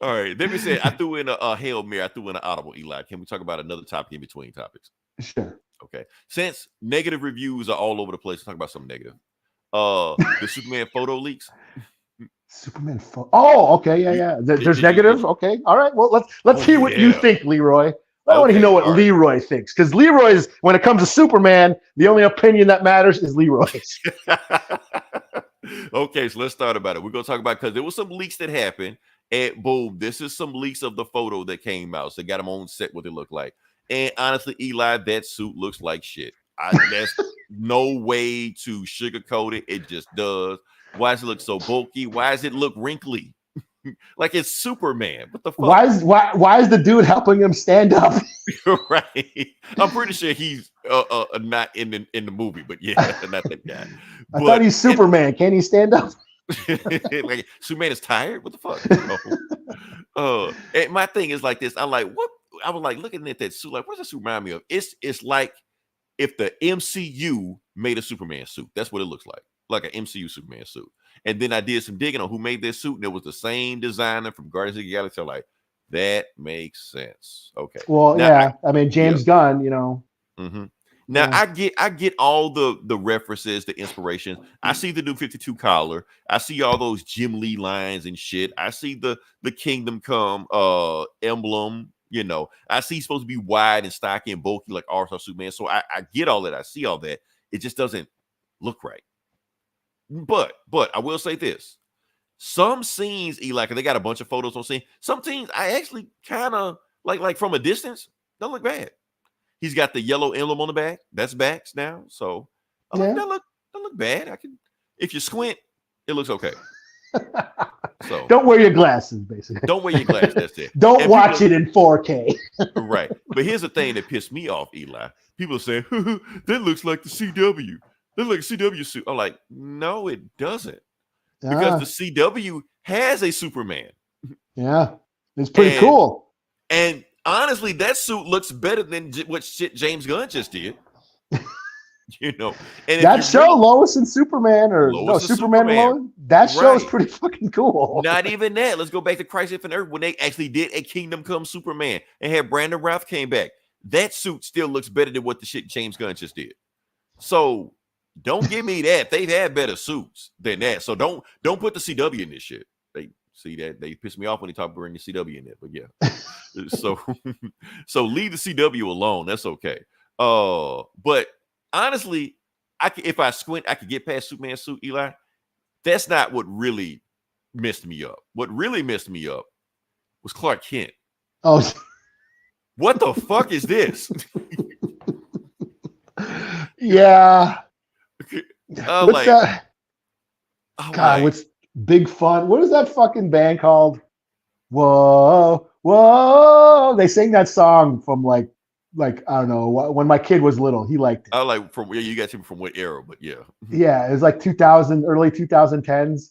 All right. Let me say, I threw in a Hail Mary. I threw in an audible, Eli. Can we talk about another topic in between topics? Sure. Okay. Since negative reviews are all over the place, let's talk about something negative. The Superman photo leaks. Superman photo. Oh, okay. Yeah. There's negative. Okay. All right. Well, let's hear what you think, Leroy. I want to know what Leroy thinks, because Leroy's, when it comes to Superman, the only opinion that matters is Leroy's. Okay, so let's start about it. We're gonna talk about, because there was some leaks that happened, and boom, this is some leaks of the photo that came out. So they got them on set what they look like. And honestly, Eli, that suit looks like shit. There's no way to sugarcoat it. It just does. Why does it look so bulky? Why does it look wrinkly? Like it's Superman. What the fuck? Why is the dude helping him stand up? Right. I'm pretty sure he's not in the movie, but yeah, not that guy. I thought he's Superman. Can he stand up? Like, Superman is tired? What the fuck? And my thing is like this. I'm like, what? I was like looking at that suit, like, what does this remind me of? It's like if the MCU made a Superman suit. That's what it looks like an MCU Superman suit. And then I did some digging on who made this suit, and it was the same designer from Guardians of the Galaxy. I'm like, that makes sense. Okay. Well, now, I mean, James Gunn, Mm-hmm. Now Yeah. I get all the references, the inspirations. I see the new 52 collar. I see all those Jim Lee lines and shit. I see the Kingdom Come emblem. You know, I see he's supposed to be wide and stocky and bulky like All-Star Superman. So I get all that. I see all that. It just doesn't look right. But I will say this. Some scenes, Eli, 'cause they got a bunch of photos on scene. Some scenes I actually kind of like from a distance, don't look bad. He's got the yellow emblem on the back. That's backs now. So I like Yeah. that look bad. I can if you squint, it looks okay. So Don't wear your glasses, basically. don't wear your glasses. That's it. Don't And watch people, it in 4K. right. But here's the thing that pissed me off, Eli. People are saying, that looks like the CW. That looks like a CW suit. I'm like, no, it doesn't. Because the CW has a Superman. Yeah. It's pretty And- cool. And honestly, that suit looks better than what shit James Gunn just did. You know, and if That you show, read- Lois and Superman, or Lois and Superman and Superman. Lois, that show is Right. pretty fucking cool. Not even that. Let's go back to Crisis Infinite Earth when they actually did a Kingdom Come Superman and had Brandon Routh came back. That suit still looks better than what the shit James Gunn just did. So don't give me that. They've had better suits than that. So don't put the CW in this shit. They see that they piss me off when they talk about bringing the CW in there. But yeah. So leave the CW alone. That's okay. But honestly, if I squint, I could get past Superman's suit, Eli. That's not what really messed me up. What really messed me up was Clark Kent. Oh, What the fuck is this? yeah. What's Like, that? I'm God, like, what's Big Fun? What is that fucking band called? Whoa, whoa! They sang that song from like I don't know when my kid was little. He liked it. I like from where you got him from what era, but yeah. Yeah, it was like 2000, early 2010s.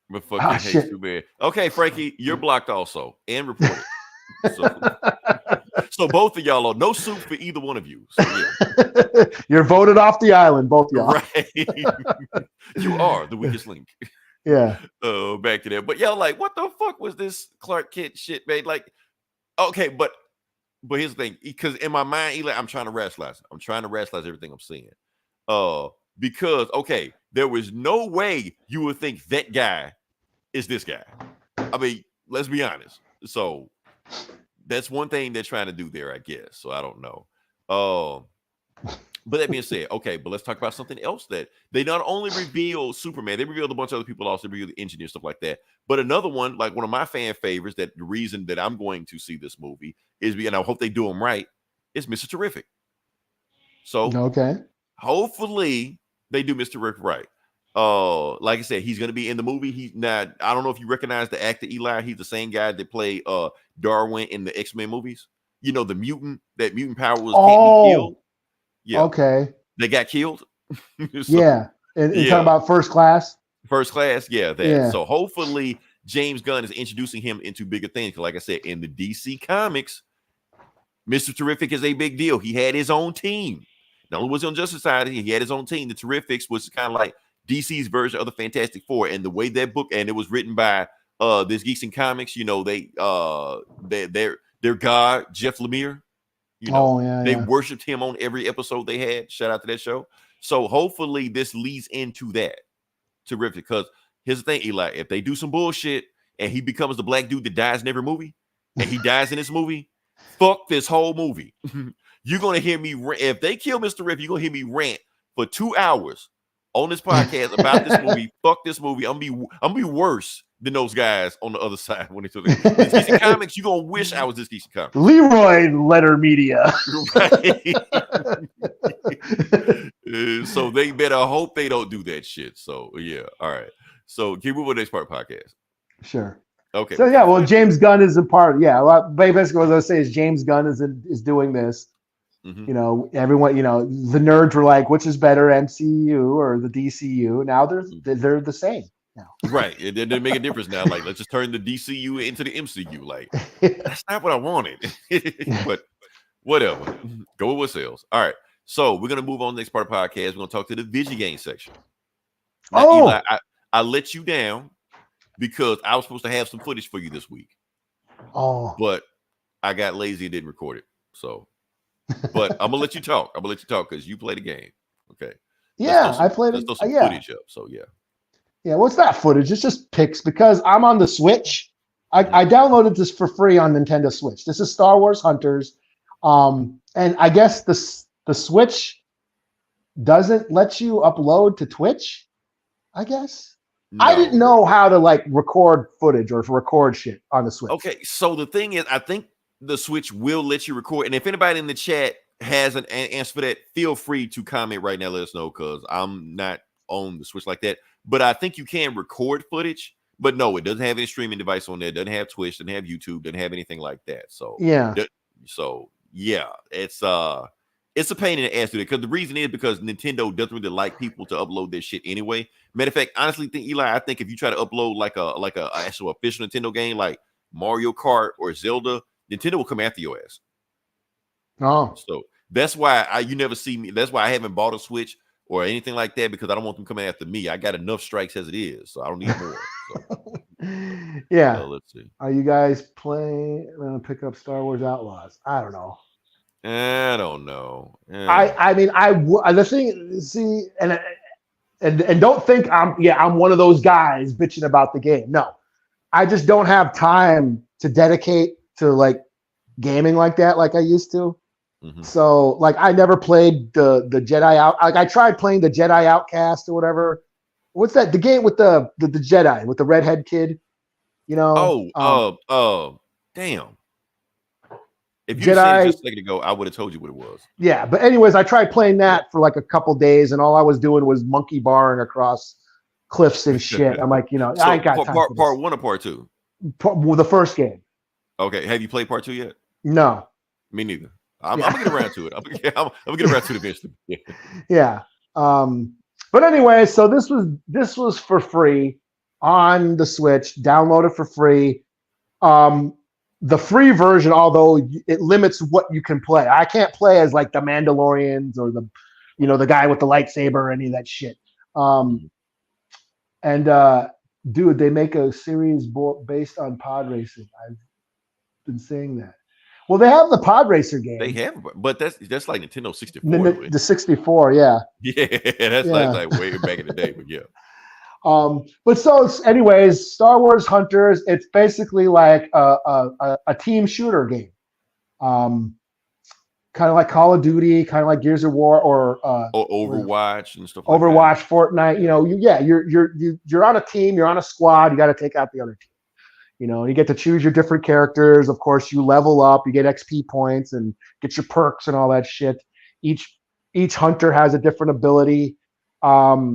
But fucking hates shit. too bad. Okay, Frankie, you're blocked also and reported. So both of y'all are no soup for either one of you. So yeah. You're voted off the island, both y'all. Right. You are the weakest link. Yeah. Back to that. But y'all like, what the fuck was this Clark Kent shit, man? Like, okay, but here's the thing, because in my mind, Eli, I'm trying to rationalize. I'm trying to rationalize everything I'm seeing. Because okay, there was no way you would think that guy is this guy. I mean, let's be honest. So that's one thing they're trying to do there, I guess. So I don't know. But that being said, okay, but let's talk about something else that they not only revealed Superman, they revealed a bunch of other people also, revealed the engineer, stuff like that. But another one, like one of my fan favorites, that the reason that I'm going to see this movie is, and I hope they do him right, is Mr. Terrific. So Okay. hopefully they do Mr. Terrific right. Like I said, he's gonna be in the movie. I don't know if you recognize the actor Eli. He's the same guy that played Darwin in the X-Men movies. You know, the mutant power was can't be killed. Yeah. Okay. They got killed. So, Yeah. And yeah. talking about First Class. First Class, yeah, that. Yeah. So hopefully James Gunn is introducing him into bigger things. Because like I said, in the DC comics, Mr. Terrific is a big deal. He had his own team. Not only was he on Justice Society, he had his own team. The Terrifics was kind of like DC's version of the Fantastic Four. And the way that book, and it was written by this Geeks and Comics, you know, their god, Jeff Lemire. You know, they worshipped him on every episode they had. Shout out to that show. So hopefully this leads into that. Terrific. Because here's the thing, Eli, if they do some bullshit and he becomes the black dude that dies in every movie, and he dies in this movie, fuck this whole movie. You're gonna hear me if they kill Mr. Terrific, you're gonna hear me rant for 2 hours on this podcast about this movie. Fuck this movie. I'm gonna be worse than those guys on the other side when they took this DC Comics. You're gonna wish I was this DC Comics. Leroy Letter Media. Right. So they better hope they don't do that shit. So yeah, all right. So keep moving next part podcast. Sure. Okay. So yeah, well, James Gunn is a part. Yeah, well, basically what I was say is James Gunn is doing this. Mhm. You know, everyone. You know, the nerds were like, which is better, MCU or the DCU? Now they're the same. Now. Right. It didn't make a difference now. Like, let's just turn the DCU into the MCU. Like, that's not what I wanted. But whatever. Go with what sells. All right. So we're gonna move on to the next part of the podcast. We're gonna talk to the Vidja game section. Now, Eli, I let you down because I was supposed to have some footage for you this week. Oh. But I got lazy and didn't record it. So But I'm gonna let you talk. I'm gonna let you talk because you play the game. Okay. Yeah, I played Let's it. throw some Yeah, footage up. So yeah. yeah. What's that footage? It's just pics because I'm on the Switch. Mhm. I downloaded this for free on Nintendo Switch. This is Star Wars Hunters, and I guess the Switch doesn't let you upload to Twitch. I guess I didn't No. know how to like record footage or record shit on the Switch. Okay. So the thing is, I think the Switch will let you record. And if anybody in the chat has an answer for that, feel free to comment right now. Let us know because I'm not on the Switch like that. But I think you can record footage. But no, it doesn't have any streaming device on there. It doesn't have Twitch. Doesn't have YouTube. Doesn't have anything like that. So Yeah, yeah, it's a pain in the ass to it because the reason is because Nintendo doesn't really like people to upload their shit anyway. Matter of fact, honestly, Eli, I think if you try to upload like a actual official Nintendo game like Mario Kart or Zelda, Nintendo will come after your ass. oh, So that's why you never see me. That's why I haven't bought a Switch or anything like that because I don't want them coming after me. I got enough strikes as it is, so I don't need more. So, yeah. let's see. Are you guys playing? Pick up Star Wars Outlaws. I don't know. I don't know. I mean, the thing, see, and don't think I'm one of those guys bitching about the game. No, I just don't have time to dedicate to like gaming like that, like I used to. Mhm. So, like, I never played the Jedi out. Like, I tried playing the Jedi Outcast or whatever. What's that? The game with the Jedi with the redhead kid. You know? Damn. If you said it Jedi. just a second ago, I would have told you what it was. Yeah, but anyways, I tried playing that for like a couple days, and all I was doing was monkey barring across cliffs and shit. I'm like, So I ain't got time for this. part one or part two? Well, the first game. Okay. Have you played part two yet? No. Me neither. I'm Yeah. gonna get around to it. I'm gonna get around to it eventually. Yeah. Yeah. But anyway, so this was for free on the Switch. Download it for free. The free version, although it limits what you can play. I can't play as like the Mandalorians or the guy with the lightsaber or any of that shit. And dude, they make a series based on pod racing. I've been saying that. Well, they have the pod racer game. They have, but that's like Nintendo 64. The 64, yeah. Yeah, that's like way back in the day, but yeah. But so anyways, Star Wars Hunters, it's basically like a team shooter game. Kind of like Call of Duty, kind of like Gears of War or Overwatch and stuff like Overwatch, Fortnite, you're on a team, you're on a squad, you got to take out the other team. And you get to choose your different characters. Of course, you level up, you get XP points and get your perks and all that shit. Each hunter has a different ability. I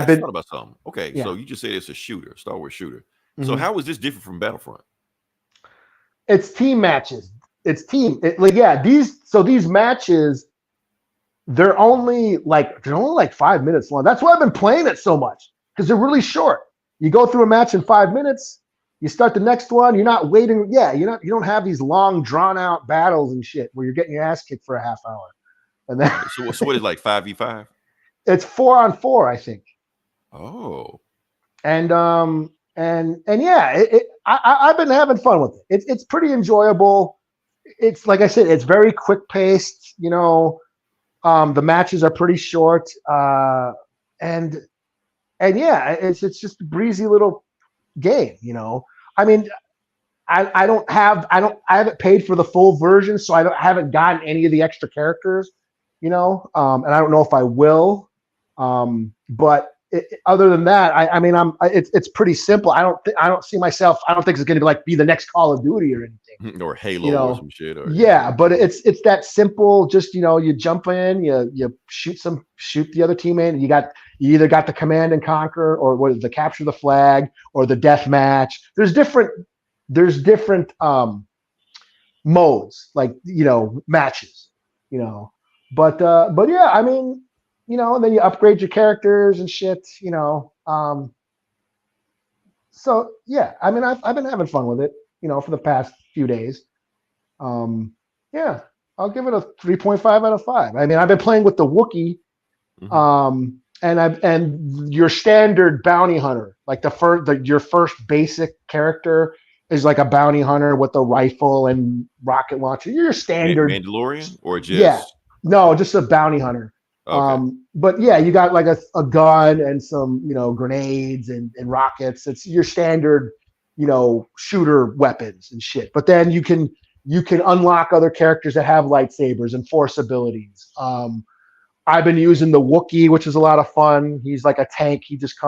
just thought about something. Okay, yeah. So you just said it's a shooter, Star Wars shooter. Mm-hmm. So how is this different from Battlefront? It's team matches. It's team. These matches, they're only like 5 minutes long. That's why I've been playing it so much because they're really short. You go through a match in 5 minutes. You start the next one. You're not waiting. Yeah, you don't have these long, drawn out battles and shit where you're getting your ass kicked for a half hour. And then so what is like 5v5? It's 4-on-4, I think. Oh. And yeah, I've been having fun with it. It's pretty enjoyable. It's like I said, it's very quick paced. The matches are pretty short. And yeah, it's just a breezy little game. I mean, I haven't paid for the full version, so I haven't gotten any of the extra characters. And I don't know if I will. But other than that, it's pretty simple. I don't see myself. I don't think it's going to be the next Call of Duty or anything, or Halo or some shit. But it's that simple. Just you jump in, you shoot the other teammate. You either got the command and conquer, or what is the capture the flag, or the death match. There's different modes, like matches. But yeah, I mean. And then you upgrade your characters and shit, So yeah, I mean, I've been having fun with it, for the past few days. Yeah, I'll give it a 3.5 out of 5. I mean, I've been playing with the Wookiee, and your standard bounty hunter, like your first basic character is like a bounty hunter with a rifle and rocket launcher. Your standard Mandalorian or yeah. just No, just a bounty hunter. okay. But yeah, you got like a gun and some, grenades and rockets. It's your standard, shooter weapons and shit. But then you can unlock other characters that have lightsabers and force abilities. I've been using the Wookiee, which is a lot of fun. He's like a tank. He just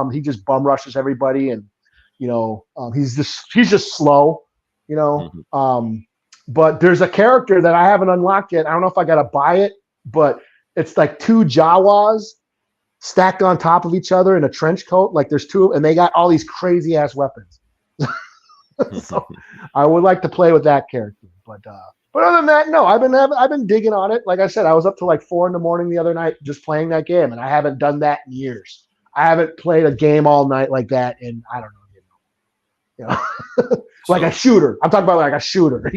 bum rushes everybody, and he's just slow. But there's a character that I haven't unlocked yet. I don't know if I gotta buy it, but it's like two Jawas stacked on top of each other in a trench coat. Like there's two, and they got all these crazy ass weapons. So I would like to play with that character, but other than that, no. I've been digging on it. Like I said, I was up to like 4 a.m. the other night just playing that game, and I haven't done that in years. I haven't played a game all night like that in I don't know, like a shooter. I'm talking about like a shooter,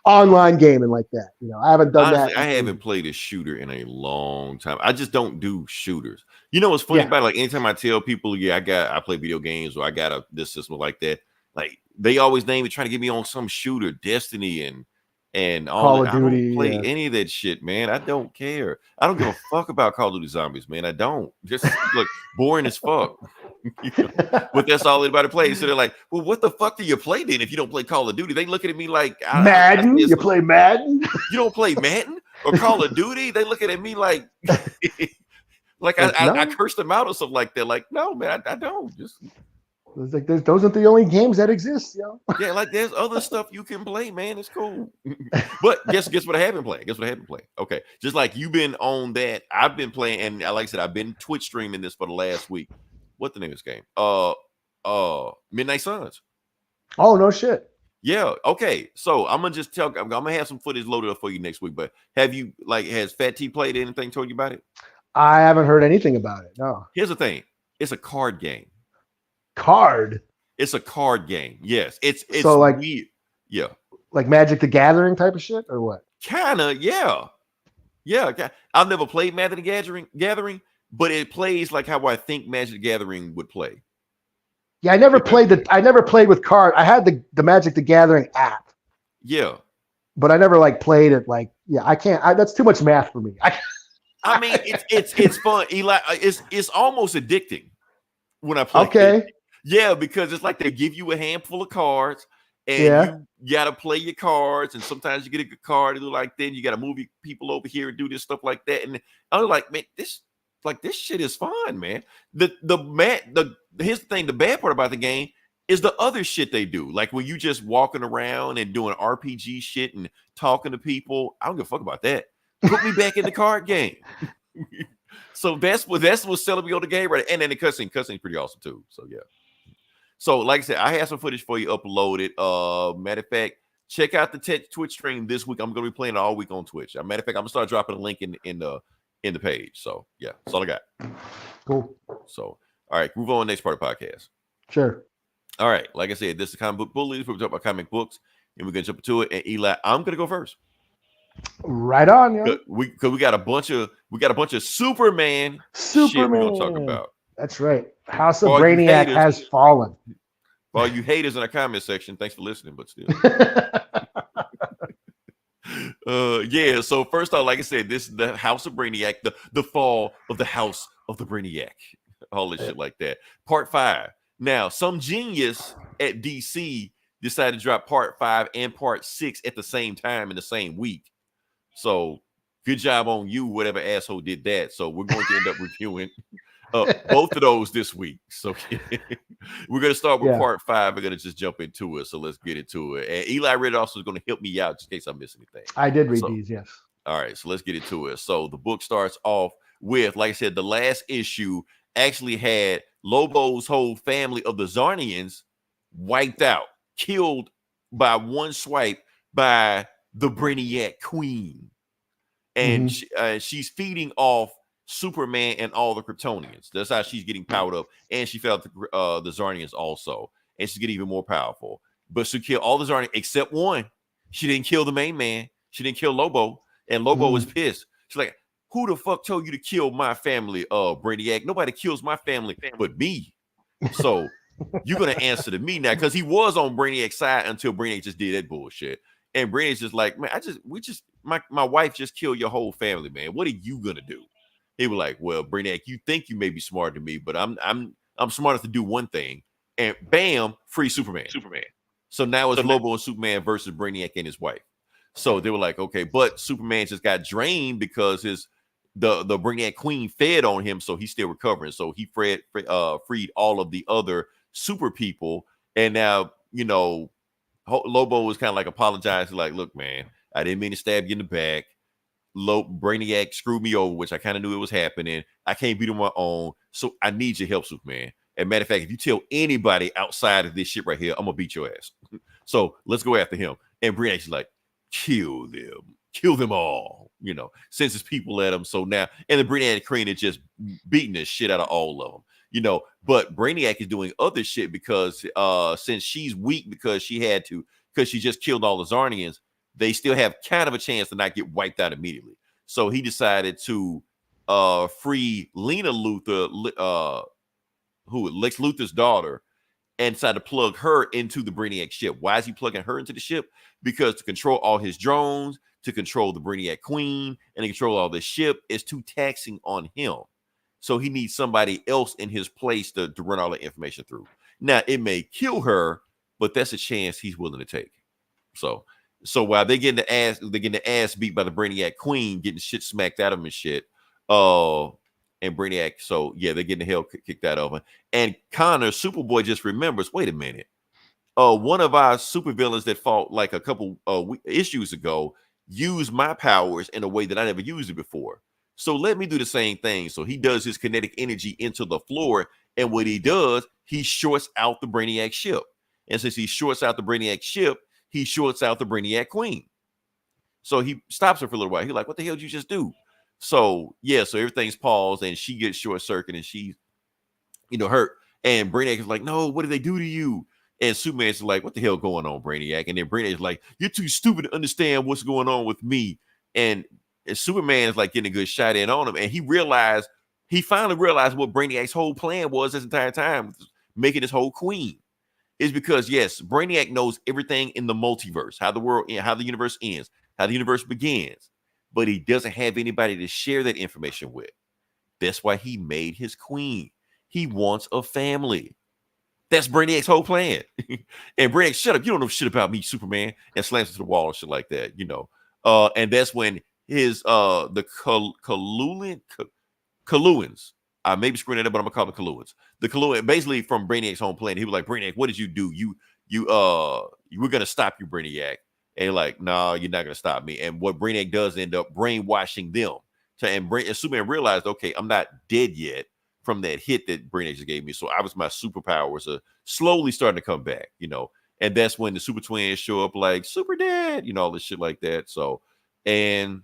online gaming like that. I haven't done Honestly, that. I haven't played a shooter in a long time. I just don't do shooters. You know what's funny about it? Like anytime I tell people, I play video games or I got this system like that. Like they always name it, trying to get me on some shooter, Destiny and all Call that. of Duty. I don't play any of that shit, man. I don't care. I don't give a fuck about Call of Duty Zombies, man. I don't. Just look boring as fuck. But that's all anybody plays. So they're like, well, what the fuck do you play then if you don't play Call of Duty? They looking at me like Madden. You play Madden? You don't play Madden or Call of Duty? They looking at me like I cursed them out or something like that. Like, no, man, I don't. Just it's like those aren't the only games that exist, Yeah, like there's other stuff you can play, man. It's cool. But guess what I haven't played? Okay, just like you've been on that, I've been playing, and like I said, I've been Twitch streaming this for the last week. What the name of this game? Midnight Suns. Oh no shit. Yeah. Okay. So I'm gonna have some footage loaded up for you next week. But has Fat T played anything? Told you about it? I haven't heard anything about it. No. Here's the thing. It's a card game. It's a card game. Yes. It's so like weird. Yeah. Like Magic the Gathering type of shit or what? Kinda. Yeah. Yeah. I've never played Magic the Gathering, but it plays like how I think Magic the Gathering would play. Yeah, I never played with card. I had the Magic the Gathering app. Yeah. But I never played it. I can't. That's too much math for me. I mean, it's fun. Eli, it's almost addicting when I play. Okay. It. Yeah, because it's like they give you a handful of cards, and you gotta play your cards, and sometimes you get a good card and do like then you gotta move people over here and do this stuff like that. And I was like, man, this shit is fun, man. Here's the thing, the bad part about the game is the other shit they do. Like when you just walking around and doing RPG shit and talking to people. I don't give a fuck about that. Put me back in the card game. So that's what's selling me on the game, right? And then the cutscene's pretty awesome too. So yeah. So like I said, I have some footage for you uploaded. Matter of fact, check out the Twitch stream this week. I'm gonna be playing all week on Twitch. Matter of fact, I'm gonna start dropping a link in the page. So yeah, that's all I got. Cool. So all right, move on to the next part of the podcast. Sure. All right, like I said, this is Comic Book Bullies. We're talking about comic books, and we're gonna jump into it. And Eli, I'm gonna go first. Right on, yeah. We got a bunch of Superman shit we're gonna talk about. That's right. House of Brainiac has fallen. For all you haters in our comment section, thanks for listening, but still. Yeah, so first off, like I said, this is the House of Brainiac, the fall of the House of the Brainiac, all this shit like that. Part 5. Now, some genius at DC decided to drop part 5 and part 6 at the same time in the same week. So good job on you, whatever asshole did that. So we're going to end up reviewing both of those this week. So we're going to start with part 5. We're going to just jump into it. So let's get into it. And Eli Red also is going to help me out just in case I miss anything. I did read these, yes. All right, so let's get into it. So the book starts off with, like I said, the last issue actually had Lobo's whole family of the Zarnians wiped out, killed by one swipe by the Brainiac Queen. And she's feeding off Superman and all the Kryptonians. That's how she's getting powered up. And she felt the Zarnians also. And she's getting even more powerful. But she killed all the Zarnians except one. She didn't kill the main man. She didn't kill Lobo. And Lobo was pissed. She's like, who the fuck told you to kill my family, Brainiac? Nobody kills my family but me. So You're gonna answer to me now, because he was on Brainiac's side until Brainiac just did that bullshit. And Brainiac's just like, man, my wife just killed your whole family, man. What are you gonna do? He was like, well, Brainiac, you think you may be smarter than me, but I'm smart enough to do one thing. And bam, free Superman. So now it's Lobo and Superman versus Brainiac and his wife. So they were like, okay, but Superman just got drained because the Brainiac Queen fed on him, so he's still recovering. So he freed all of the other super people, and now Lobo was kind of like apologizing, like, look, man, I didn't mean to stab you in the back. Brainiac screwed me over, which I kind of knew it was happening. I can't beat him on my own, so I need your help, Superman. And matter of fact, if you tell anybody outside of this shit right here, I'm gonna beat your ass. So let's go after him. And Brainiac's like, kill them all, since his people at him. So now, and the Brainiac Queen is just beating the shit out of all of them, but Brainiac is doing other shit because since she's weak because she just killed all the Zarnians, they still have kind of a chance to not get wiped out immediately. So he decided to free Lena Luthor, Lex Luthor's daughter, and decided to plug her into the Brainiac ship. Why is he plugging her into the ship? Because to control all his drones, to control the Brainiac Queen, and to control all the ship is too taxing on him. So he needs somebody else in his place to run all the information through. Now, it may kill her, but that's a chance he's willing to take. So while they're getting the ass beat by the Brainiac Queen, getting shit smacked out of him and shit, and Brainiac, so yeah, they're getting the hell kicked out of him. And Connor, Superboy, just remembers, wait a minute. One of our supervillains that fought like a couple issues ago used my powers in a way that I never used it before. So let me do the same thing. So he does his kinetic energy into the floor, and what he does, he shorts out the Brainiac ship. And since he shorts out the Brainiac ship, he shorts out the Brainiac Queen. So he stops her for a little while. He's like, what the hell did you just do? So yeah, so everything's paused, and she gets short circuit, and she's hurt. And Brainiac is like, no, what did they do to you? And Superman's like, what the hell going on, Brainiac? And then Brainiac's like, you're too stupid to understand what's going on with me. And Superman is like getting a good shot in on him, and he finally realized what Brainiac's whole plan was this entire time, making his whole queen. Is because yes, Brainiac knows everything in the multiverse, how the universe ends, how the universe begins, but he doesn't have anybody to share that information with. That's why he made his queen. He wants a family. That's Brainiac's whole plan. And Brainiac, shut up, you don't know shit about me, Superman, and slams into the wall and shit like that, and that's when his the Kaluans, I may be screwing it up, but I'm gonna call them Kaluans. The Kaluan, basically from Brainiac's home planet. He was like, Brainiac, what did you do? You were gonna stop you, Brainiac. And like, no, you're not gonna stop me. And what Brainiac does end up brainwashing them. And Superman realized, okay, I'm not dead yet from that hit that Brainiac just gave me. So my superpowers are slowly starting to come back, And that's when the super twins show up, like super dead, all this shit like that. So, and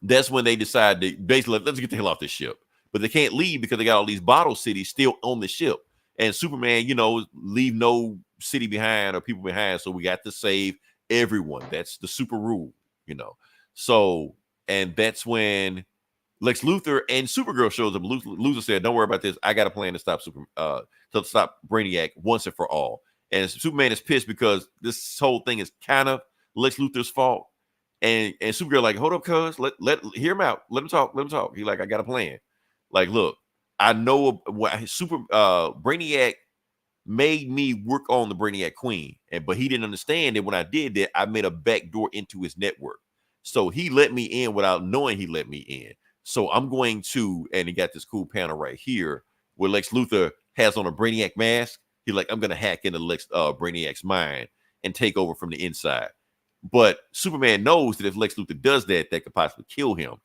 that's when they decide to basically let's get the hell off this ship. But they can't leave because they got all these bottle cities still on the ship. And Superman, leave no city behind or people behind. So we got to save everyone. That's the super rule, So, and that's when Lex Luthor and Supergirl shows up. Luthor said, don't worry about this. I got a plan to stop Brainiac once and for all. And Superman is pissed because this whole thing is kind of Lex Luthor's fault. And Supergirl like, hold up, cuz, hear him out. Let him talk. He like, I got a plan. Like, look, I know what Brainiac made me work on the Brainiac Queen, but he didn't understand that when I did that, I made a backdoor into his network. So he let me in without knowing he let me in. So I'm going to, and he got this cool panel right here where Lex Luthor has on a Brainiac mask. He's like, I'm going to hack into Brainiac's mind and take over from the inside. But Superman knows that if Lex Luthor does that, that could possibly kill him.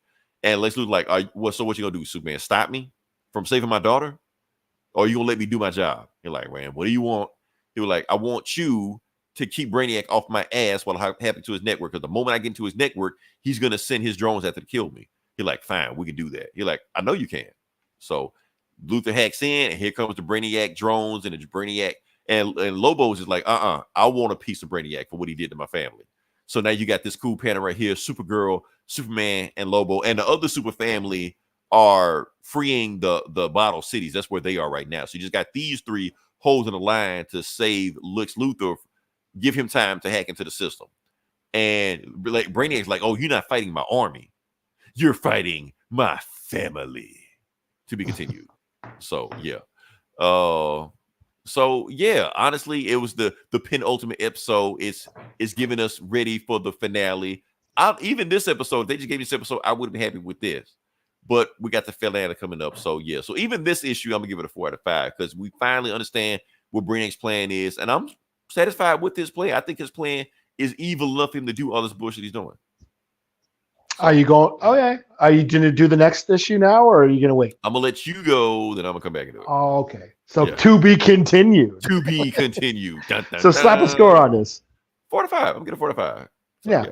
And Lex Luthor like, so what you gonna do, Superman? Stop me from saving my daughter? Or are you gonna let me do my job? You're like, man, what do you want? He was like, I want you to keep Brainiac off my ass while I happen to his network. Because the moment I get into his network, he's gonna send his drones after to kill me. He's like, fine, we can do that. He's like, I know you can. So Luthor hacks in, and here comes the Brainiac drones and the Brainiac. And Lobo's is like, I want a piece of Brainiac for what he did to my family. So now you got this cool panel right here, Supergirl, Superman, and Lobo. And the other super family are freeing the bottle cities. That's where they are right now. So you just got these three holding the line to save Lex Luthor, give him time to hack into the system. And like Brainiac's like, oh, you're not fighting my army. You're fighting my family. To be continued. So yeah. Honestly, it was the penultimate episode. It's giving us ready for the finale. Even this episode, they just gave me this episode, I would have been happy with this. But we got the finale coming up. So yeah. So even this issue, I'm gonna give it a 4 out of 5 because we finally understand what Brainiac's plan is. And I'm satisfied with his plan. I think his plan is evil enough for him to do all this bullshit he's doing. Are you going? Okay. Are you going to do the next issue now, or are you going to wait? I'm gonna let you go, then I'm gonna come back and do it. Oh, okay. So to be continued. To be continued. Dun, dun, so slap a score on this. 4 to 5. I'm getting 4 to 5. So, yeah.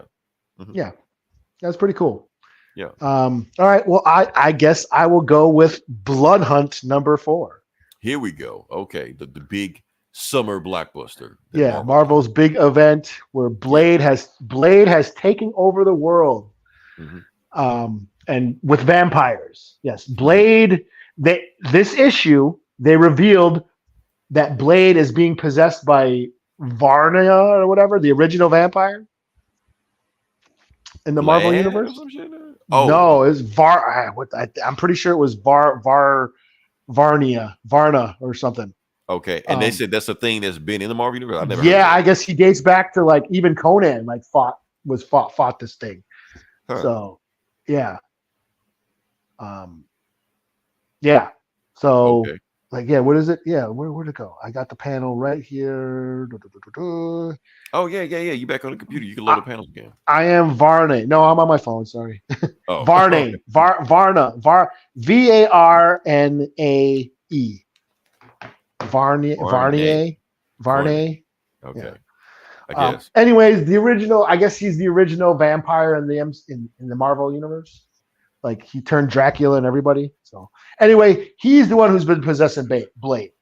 Yeah. That's pretty cool. Yeah. All right. Well, I guess I will go with Blood Hunt number 4. Here we go. Okay. The big summer blockbuster. Yeah, Marvel's big event where Blade has taken over the world. And with vampires. Yes, Blade. This issue they revealed that Blade is being possessed by Varna or whatever, the original vampire in the Marvel universe. Oh no, it's I'm pretty sure it was Varna or something. Okay, and they said that's a thing that's been in the Marvel universe. I never. I guess he dates back to like even Conan fought this thing. Huh. So, yeah. Yeah. So, what is it? Yeah, where'd it go? I got the panel right here. Oh, yeah. You back on the computer. You can load the panels again. I am Varney. No, I'm on my phone. Sorry. Oh. Varney. Varna. Varnae. Varnier. Okay. Yeah. I guess. Anyways, I guess he's the original vampire in the Marvel universe. Like he turned Dracula and everybody. So anyway, he's the one who's been possessing Blade.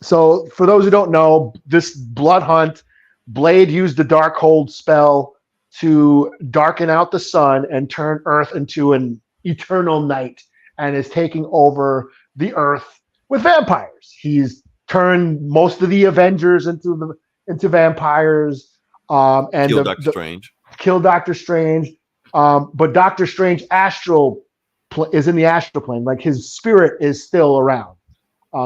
So for those who don't know, this Blood Hunt, Blade used the Darkhold spell to darken out the sun and turn Earth into an eternal night, and is taking over the Earth with vampires. He's turned most of the Avengers into vampires, and kill Doctor Strange. Kill Doctor Strange, but Doctor Strange is in the astral plane. Like his spirit is still around.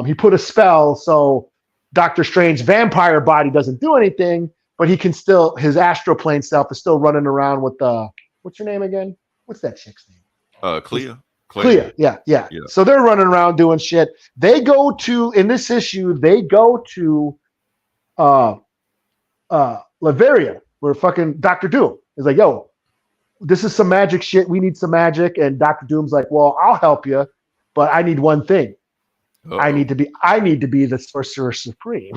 He put a spell so Doctor Strange's vampire body doesn't do anything, but he can still. His astral plane self is still running around with what's your name again? What's that chick's name? Clea. Yeah. So they're running around doing shit. They go to in this issue. They go to Latveria, where fucking Doctor Doom is like, yo, this is some magic shit. We need some magic. And Doctor Doom's like, well, I'll help you, but I need one thing. Uh-oh. I need to be the Sorcerer Supreme.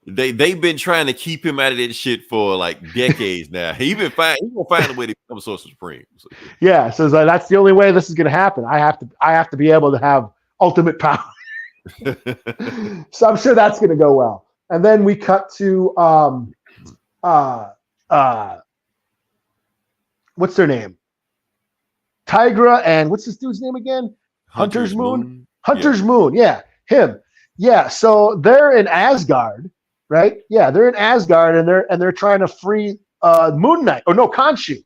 They've been trying to keep him out of that shit for like decades now. He gonna find a way to become Sorcerer Supreme. So, yeah, so that's the only way this is gonna happen. I have to be able to have ultimate power. So I'm sure that's gonna go well. And then we cut to what's their name? Tigra and what's this dude's name again? Hunter's Moon. Hunter's Moon. Yeah, him. Yeah. So they're in Asgard, right? Yeah, they're in Asgard and they're trying to free Moon Knight or no Khonshu.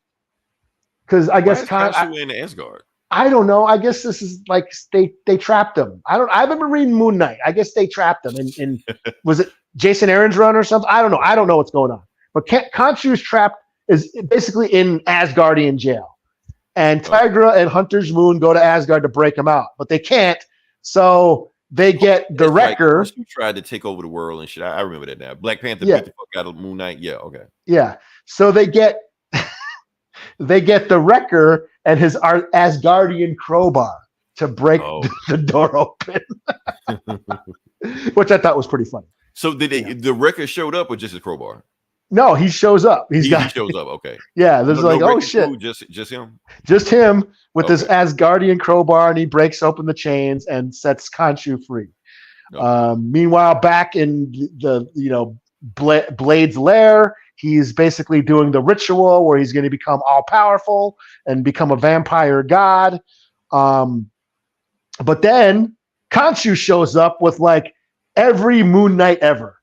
Because I guess Khonshu in Asgard. I don't know. I guess this is like they trapped him. I haven't been reading Moon Knight. I guess they trapped him. And was it Jason Aaron's run or something? I don't know. I don't know what's going on. But Khonshu's trapped is basically in Asgardian jail. And Tigra and Hunter's Moon go to Asgard to break him out, but they can't. So they get the Wrecker. Like, tried to take over the world and shit. I remember that now. Black Panther beat the fuck out of Moon Knight. Yeah, okay. Yeah. So they get the Wrecker and his Asgardian crowbar to break the door open, which I thought was pretty funny. So did the Wrecker showed up or just his crowbar? No, he shows up. He shows up. Okay. Yeah, there's oh shit, just him. Just him with this Asgardian crowbar, and he breaks open the chains and sets Khonshu free. Meanwhile, back in the Blade's lair, he's basically doing the ritual where he's going to become all powerful and become a vampire god. But then Khonshu shows up with like every Moon Knight ever.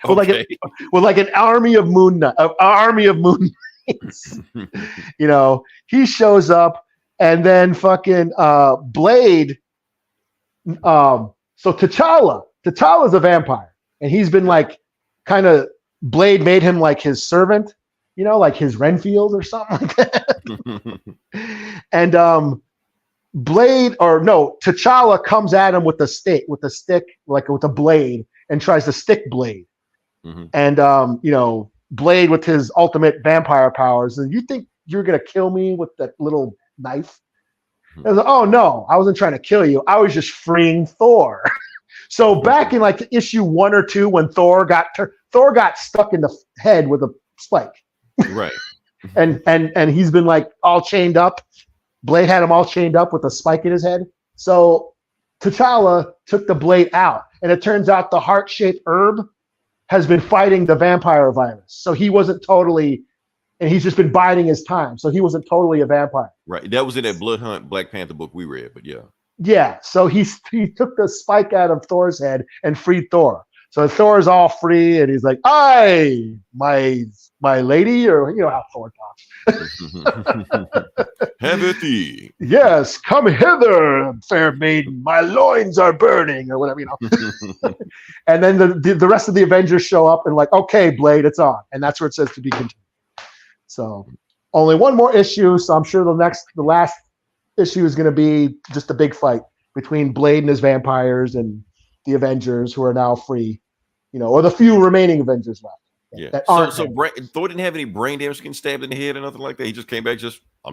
with Okay. like an army of Moon Knight, Knights. He shows up, and then fucking Blade. So T'Challa's a vampire, and he's been like kind of Blade made him like his servant, like his Renfield or something like that. And T'Challa comes at him with a stick, like with a blade, and tries to stick Blade. Mm-hmm. And Blade with his ultimate vampire powers, and you think you're gonna kill me with that little knife? I was like, oh no, I wasn't trying to kill you. I was just freeing Thor. So back in like issue 1 or 2, when Thor got stuck in the head with a spike, right? and he's been like all chained up. Blade had him all chained up with a spike in his head. So T'Challa took the blade out, and it turns out the heart-shaped herb has been fighting the vampire virus. So he wasn't totally, and he's just been biding his time. So he wasn't totally a vampire. Right. That was in that Blood Hunt Black Panther book we read, but yeah. Yeah. So he took the spike out of Thor's head and freed Thor. So Thor's all free, and he's like, "Aye, my lady," or how Thor talks. Have it thee. Yes, come hither, fair maiden. My loins are burning, or whatever, And then the rest of the Avengers show up and like, okay, Blade, it's on, and that's where it says to be continued. So only one more issue. So I'm sure the last issue is going to be just a big fight between Blade and his vampires and the Avengers, who are now free, or the few remaining Avengers left. Yeah. So Thor didn't have any brain damage, getting stabbed in the head or nothing like that. He just came back.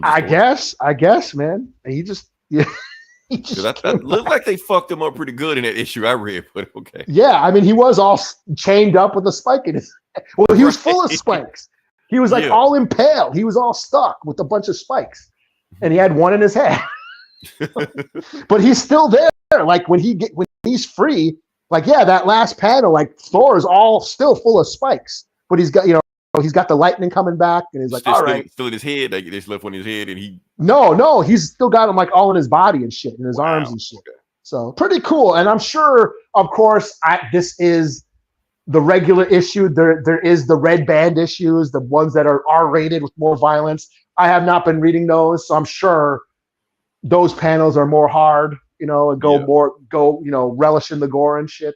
I guess, man. He just that looked like they fucked him up pretty good in that issue I read, but okay. Yeah, I mean, he was all chained up with a spike in his head. Well, he was full of spikes. He was like all impaled. He was all stuck with a bunch of spikes, and he had one in his head. But he's still there. Like when he's free, like that last panel, like Thor is all still full of spikes, but he's got he's got the lightning coming back, and he's like, all right, still in his head. Like they left one in his head, and he no, he's still got him like all in his body and shit, in his arms and shit. Okay. So pretty cool. And I'm sure, of course, this is the regular issue. There is the red band issues, the ones that are R-rated with more violence. I have not been reading those, so I'm sure those panels are more hard, and go relish in the gore and shit.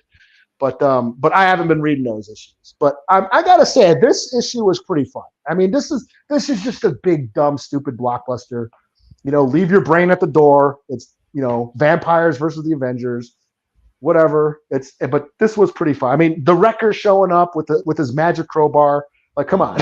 But I haven't been reading those issues. But I gotta say, this issue was pretty fun. I mean, this is just a big, dumb, stupid blockbuster. Leave your brain at the door. It's vampires versus the Avengers, whatever. But this was pretty fun. I mean, the Wrecker showing up with his magic crowbar. Like, come on.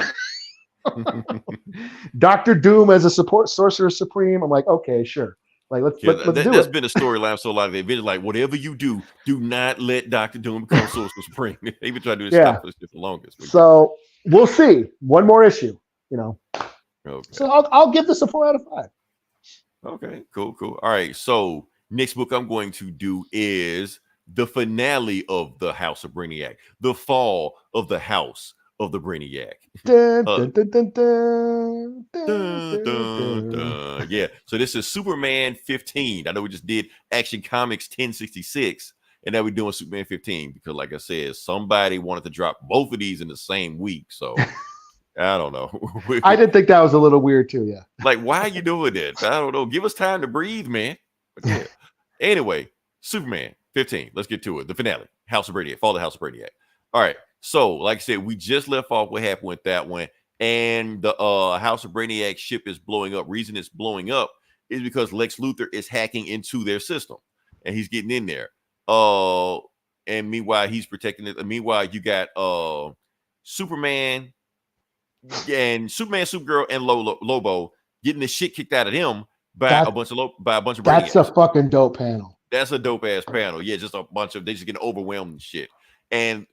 Dr. Doom as a support sorcerer supreme. I'm like, okay, sure. Like, let's do it. That's been a storyline so a lot of the Avengers, like, whatever you do not let Dr. Doom become Sorcerer Supreme. They've been trying to do this stuff for the longest. So we'll see. One more issue, Okay. So I'll give this a 4 out of 5. Okay, cool. All right. So next book I'm going to do is the finale of the House of Brainiac, the fall of the House of the Brainiac. Yeah. So this is Superman 15. I know we just did Action Comics 1066, and now we're doing Superman 15 because, like I said, somebody wanted to drop both of these in the same week. So I don't know. I did think that was a little weird too. Yeah. Like, why are you doing that? I don't know. Give us time to breathe, man. But yeah. Anyway, Superman 15. Let's get to it. The finale. House of Brainiac. Fall of the House of Brainiac. All right. So, like I said, we just left off what happened with that one. And the House of Brainiac ship is blowing up. Reason it's blowing up is because Lex Luthor is hacking into their system. And he's getting in there. And meanwhile, he's protecting it. And meanwhile, you got Superman, Supergirl, and Lobo getting the shit kicked out of them by a bunch of Brainiacs. That's a fucking dope panel. That's a dope ass panel. Yeah, just a bunch of, they just getting overwhelmed and shit. And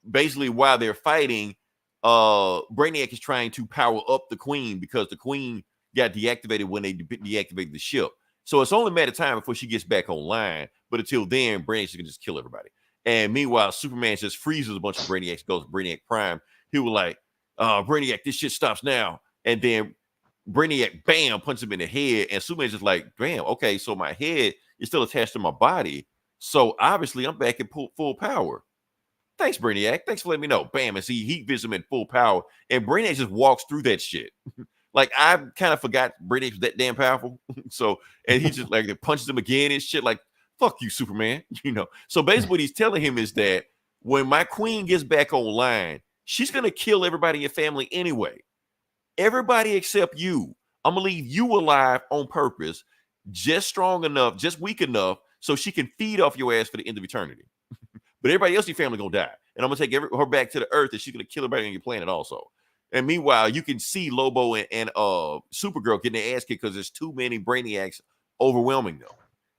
basically, while they're fighting, Brainiac is trying to power up the Queen because the Queen got deactivated when they deactivated the ship. So it's only a matter of time before she gets back online. But until then, Brainiac can just kill everybody. And meanwhile, Superman just freezes a bunch of Brainiacs, goes to Brainiac Prime. He was like, Brainiac, this shit stops now. And then Brainiac, bam, punches him in the head. And Superman's just like, damn, okay, so my head is still attached to my body. So obviously I'm back in full power. Thanks, Brainiac. Thanks for letting me know. Bam, and see heat vision in full power. And Brainiac just walks through that shit. Like I kind of forgot Brainiac was that damn powerful. So, and he just like punches him again and shit. Like, fuck you, Superman. So basically what he's telling him is that when my queen gets back online, she's gonna kill everybody in your family anyway. Everybody except you. I'm gonna leave you alive on purpose, just strong enough, just weak enough, so she can feed off your ass for the end of eternity. But everybody else in your family gonna die, and I'm gonna take her back to the earth, and she's gonna kill everybody on your planet also. And meanwhile, you can see Lobo and Supergirl getting their ass kicked because there's too many Brainiacs overwhelming them.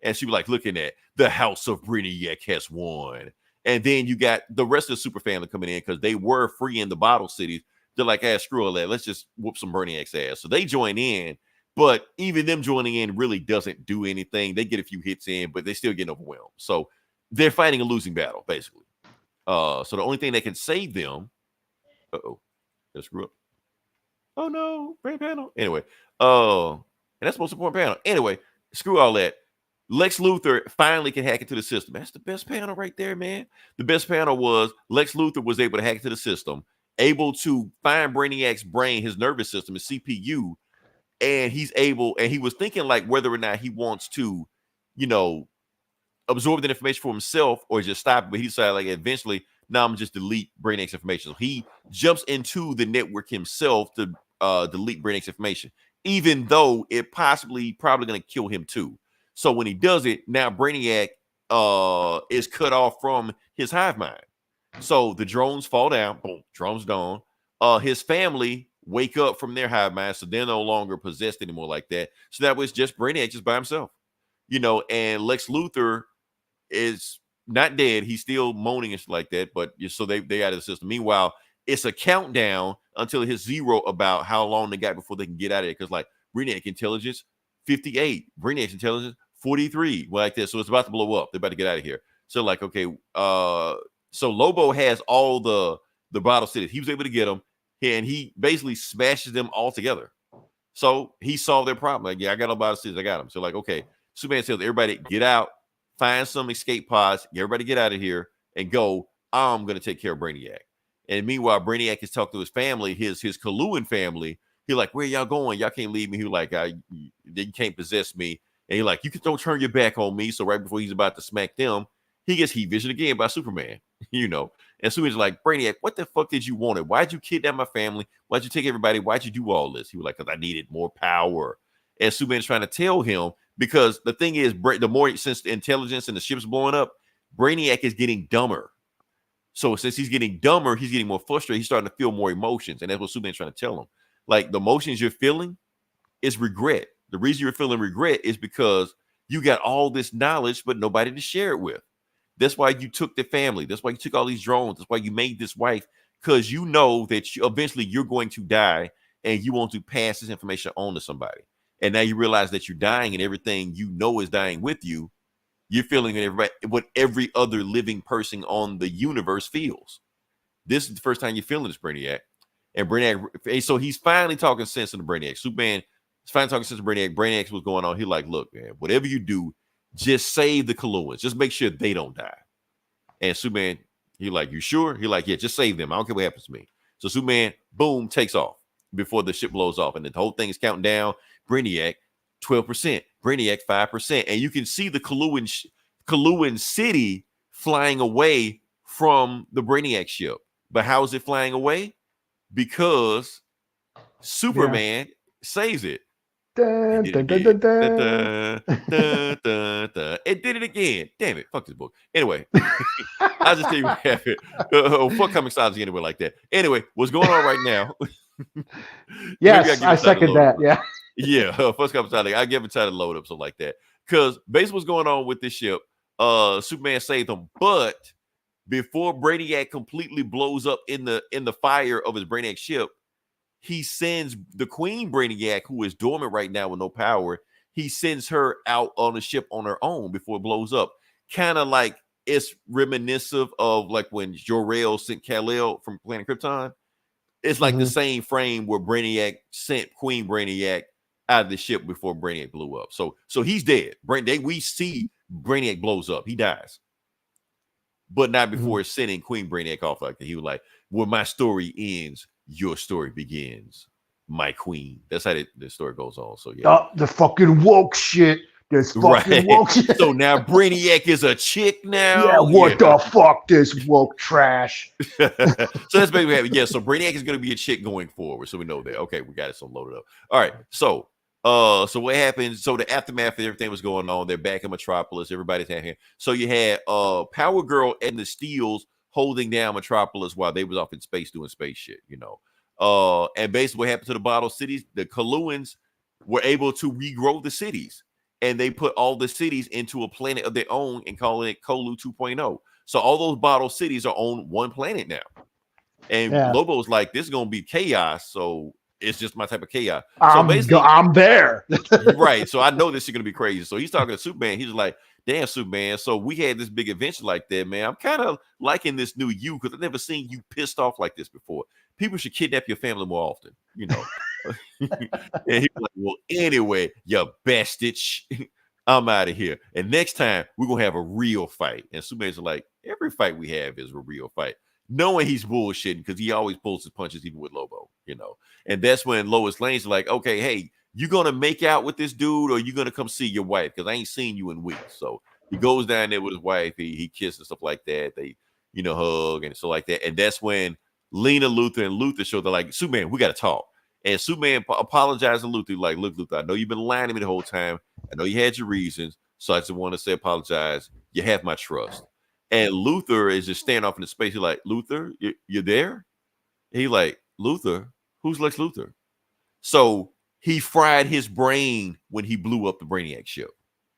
And she was like looking at the House of Brainiac has won. And then you got the rest of the super family coming in because they were free in the bottle cities. They're like, screw all that. Let's just whoop some Brainiac's ass. So they join in, but even them joining in really doesn't do anything. They get a few hits in, but they still get overwhelmed. So they're fighting a losing battle, basically. So the only thing that can save them, did I screw up? Oh no, brain panel. Anyway, and that's the most important panel. Anyway, screw all that. Lex Luthor finally can hack into the system. That's the best panel right there, man. The best panel was Lex Luthor was able to hack into the system, able to find Brainiac's brain, his nervous system, his CPU, and he was thinking like whether or not he wants to, absorb the information for himself or just stop it. But he decided like eventually, now I'm gonna just delete Brainiac's information. So he jumps into the network himself to delete Brainiac's information, even though it probably going to kill him too. So when he does it, now Brainiac is cut off from his hive mind. So the drones fall down. Boom, drones gone. His family wake up from their hive mind, so they're no longer possessed anymore like that. So that was just Brainiac just by himself, and Lex Luthor is not dead. He's still moaning and shit like that, but so they out of the system. Meanwhile, it's a countdown until it hits 0 about how long they got before they can get out of it. Because like Brainiac intelligence 58, Brainiac intelligence 43, like this. So it's about to blow up. They're about to get out of here. So like, okay, so Lobo has all the bottle cities. He was able to get them, and he basically smashes them all together. So he solved their problem. Like, yeah, I got all bottle cities. I got them. So like, okay, Superman tells everybody get out. Find some escape pods. Everybody get out of here and go. I'm going to take care of Brainiac. And meanwhile, Brainiac is talking to his family, his Kaluan family. He's like, where y'all going? Y'all can't leave me. He was like, you can't possess me. And he's like, don't turn your back on me. So right before he's about to smack them, he gets heat vision again by Superman, And Superman's like, Brainiac, what the fuck did you want? Why'd you kidnap my family? Why'd you take everybody? Why'd you do all this? He was like, because I needed more power. And Superman's trying to tell him, because the thing is, the more since the intelligence and the ship's blowing up, Brainiac is getting dumber. So since he's getting dumber, he's getting more frustrated. He's starting to feel more emotions. And that's what Superman's trying to tell him. Like the emotions you're feeling is regret. The reason you're feeling regret is because you got all this knowledge, but nobody to share it with. That's why you took the family. That's why you took all these drones. That's why you made this wife, because you know that eventually you're going to die and you want to pass this information on to somebody. And now you realize that you're dying and everything you know is dying with you. You're feeling what every other living person on the universe feels. This is the first time you're feeling this, Brainiac. And Brainiac, so he's finally talking sense to the Brainiac. Superman is finally talking sense to Brainiac. Brainiac's what's going on. He's like, look, man, whatever you do, just save the Kaluans. Just make sure they don't die. And Superman, he like, you sure? He like, yeah, just save them. I don't care what happens to me. So Superman, boom, takes off before the ship blows off. And the whole thing is counting down. Brainiac, 12%. Brainiac, 5%. And you can see the Kaluan city flying away from the Brainiac ship. But how is it flying away? Because Superman saves it. It did it again. Damn it. Fuck this book. Anyway, I'll just tell you what happened. Fuck comic styles anywhere like that. Anyway, what's going on right now? Yes, I second that. Yeah. Yeah. First comic style. I'll give it time to load up, something like that. Because basically what's going on with this ship, Superman saved them, but before Brainiac completely blows up in the fire of his Brainiac ship, he sends the Queen Brainiac, who is dormant right now with no power, he sends her out on the ship on her own before it blows up. Kind of like it's reminiscent of like when Jor-El sent Kal-El from Planet Krypton. It's like the same frame where Brainiac sent Queen Brainiac out of the ship before Brainiac blew up. So he's dead. We see Brainiac blows up. He dies. But not before sending Queen Brainiac off like that. He was like, where my story ends, your story begins. My queen. That's how the story goes on. So yeah. Oh, the fucking woke shit. There's fucking woke shit. So now Brainiac is a chick now. Yeah, what the fuck, this woke trash. So that's basically what happened. Yeah, so Brainiac is going to be a chick going forward. So we know that. Okay, we got it so loaded up. All right, so what happened? So the aftermath of everything was going on. They're back in Metropolis. Everybody's here. So you had Power Girl and the Steels holding down Metropolis while they was off in space doing space shit, you know. And basically what happened to the bottle cities, the Kaluans were able to regrow the cities. And they put all the cities into a planet of their own and calling it Kolu 2.0. So all those bottle cities are on one planet now. And Lobo's like, this is going to be chaos. So it's just my type of chaos. I'm there. Right. So I know this is going to be crazy. So he's talking to Superman. He's like, damn, Superman. So we had this big adventure like that, man. I'm kind of liking this new you because I've never seen you pissed off like this before. People should kidnap your family more often, you know. And he's like, well, anyway, you bastard, I'm out of here. And next time we're gonna have a real fight. And Superman's like, every fight we have is a real fight, knowing he's bullshitting because he always pulls his punches, even with Lobo, you know. And that's when Lois Lane's like, okay, hey, you gonna make out with this dude, or you gonna come see your wife? Because I ain't seen you in weeks. So he goes down there with his wife. He kisses and stuff like that. They, you know, hug and stuff like that. And that's when Lena Luthor and Luthor show. They're like, Superman, we got to talk. And Superman apologized to Luthor, like, look, Luthor, I know you've been lying to me the whole time. I know you had your reasons. So I just want to say apologize. You have my trust. And Luthor is just standing off in the space. He's like, Luthor, you're there? And he's like, Luthor? Who's Lex Luthor? So he fried his brain when he blew up the Brainiac ship.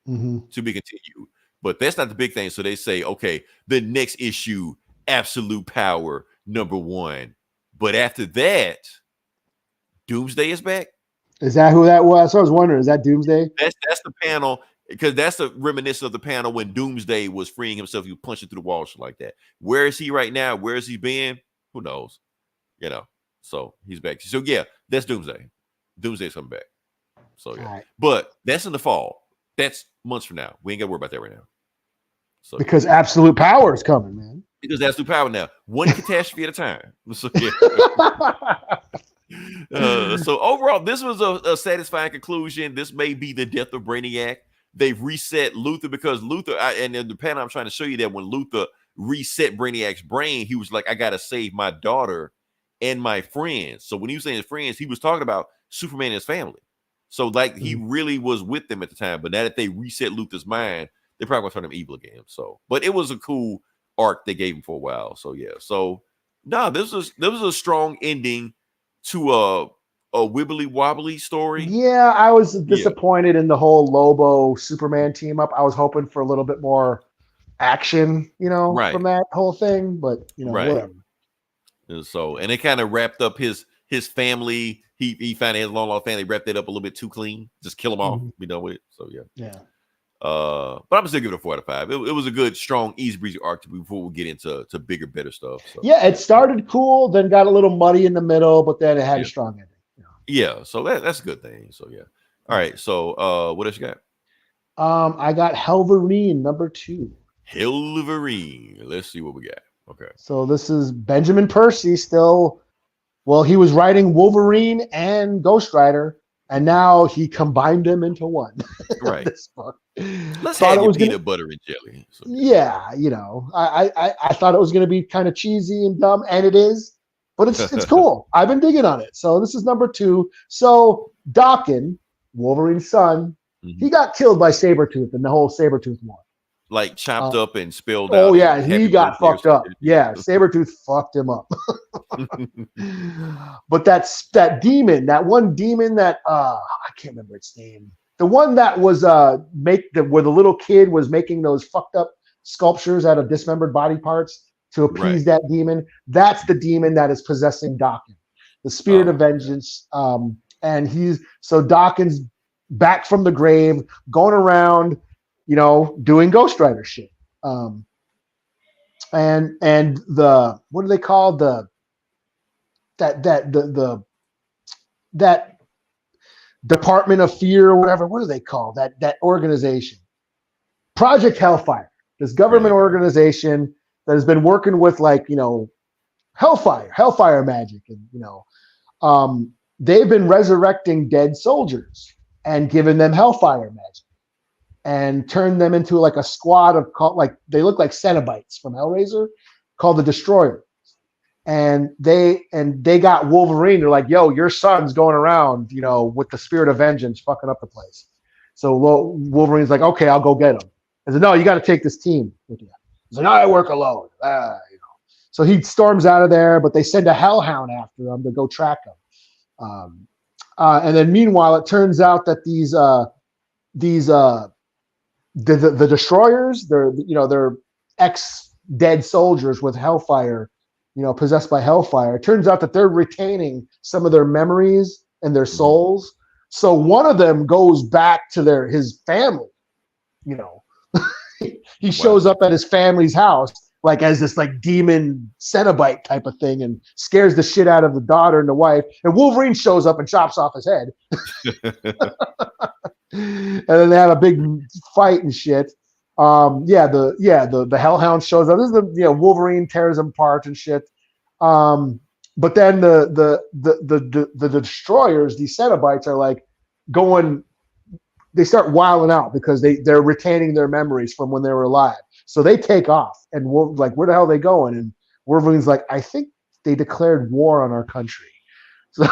To be continued. But that's not the big thing. So they say, okay, the next issue, Absolute Power #1. But after that, Doomsday is back. Is that who that was? So I was wondering, is that Doomsday? That's the panel, because that's a reminiscent of the panel when Doomsday was freeing himself. He was punching through the walls like that. Where is he right now? Where has he been? Who knows? You know. So he's back. So yeah, that's Doomsday. Doomsday's coming back. So yeah. Right. But that's in the fall. That's months from now. We ain't got to worry about that right now. So because Absolute Power is coming, man. Because Absolute Power now. One catastrophe at a time. So yeah. So overall, this was a satisfying conclusion. This may be the death of Brainiac. They've reset Luthor because Luthor, and in the panel, I'm trying to show you that when Luthor reset Brainiac's brain, he was like, I got to save my daughter and my friends. So when he was saying his friends, he was talking about Superman and his family. So like he really was with them at the time. But now that they reset Luthor's mind, they're probably going to turn him evil again. So, but it was a cool arc they gave him for a while. So yeah. So no, this was a strong ending to a wibbly wobbly story. Yeah, I was disappointed in the whole Lobo Superman team up. I was hoping for a little bit more action, you know, from that whole thing. But you know, whatever. And so, and it kind of wrapped up his family. He found his long family, wrapped it up a little bit too clean. Just kill them off, be done with it. So yeah. Yeah. But I'm still giving it a 4 out of 5. It was a good, strong, easy breezy arc before we get into bigger, better stuff. So. Yeah, it started cool, then got a little muddy in the middle, but then it had a strong ending. Yeah, so that's a good thing. So yeah. All right. So what else you got? I got HELLVERINE #2. HELLVERINE. Let's see what we got. Okay. So this is Benjamin Percy still. Well, he was writing Wolverine and Ghost Rider, and now he combined them into one. Right. This book. Let's have it peanut butter and jelly. So, yeah, you know, I thought it was going to be kind of cheesy and dumb, and it is, but it's cool. I've been digging on it. So this is #2. So Daken, Wolverine's son, he got killed by Sabretooth in the whole Sabretooth war. Like chopped up and spilled out. Oh, yeah, he got fucked up. Yeah, Sabretooth fucked him up. But that demon, that one demon that I can't remember its name. The one that was where the little kid was making those fucked up sculptures out of dismembered body parts to appease that demon. That's the demon that is possessing Daken, the spirit of vengeance. And Daken's back from the grave, going around, you know, doing Ghost Rider shit. And the, what do they call that Department of Fear or whatever? What do they call that organization? Project Hellfire, this government organization that has been working with Hellfire magic, and they've been resurrecting dead soldiers and giving them Hellfire magic and turned them into like a squad of they look like Cenobites from Hellraiser called the Destroyers. And they got Wolverine. They're like, yo, your son's going around, with the spirit of vengeance, fucking up the place. So Wolverine's like, okay, I'll go get him. I said, no, you got to take this team with you. He's like, no, I work alone. So he storms out of there, but they send a hellhound after him to go track him. And then meanwhile, it turns out that the Destroyers, they're ex-dead soldiers with Hellfire, possessed by Hellfire. It turns out that they're retaining some of their memories and their souls. So one of them goes back to his family. He shows up at his family's house like as this like demon Cenobite type of thing and scares the shit out of the daughter and the wife. And Wolverine shows up and chops off his head. And then they have a big fight and shit. The Hellhound shows up. This is Wolverine tears them apart and shit. But then the Destroyers, these Cenobites, are like going. They start wilding out because they're retaining their memories from when they were alive. So they take off, and where the hell are they going? And Wolverine's like, I think they declared war on our country. So,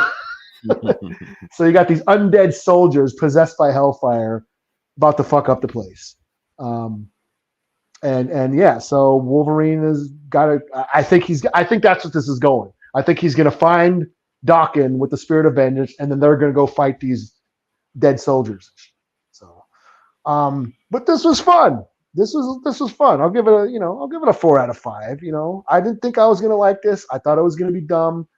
so you got these undead soldiers possessed by Hellfire, about to fuck up the place. So Wolverine has got to. I think that's what this is going. I think he's going to find Daken with the spirit of vengeance, and then they're going to go fight these dead soldiers. So, but this was fun. This was fun. I'll give it a 4 out of 5. I didn't think I was going to like this. I thought it was going to be dumb,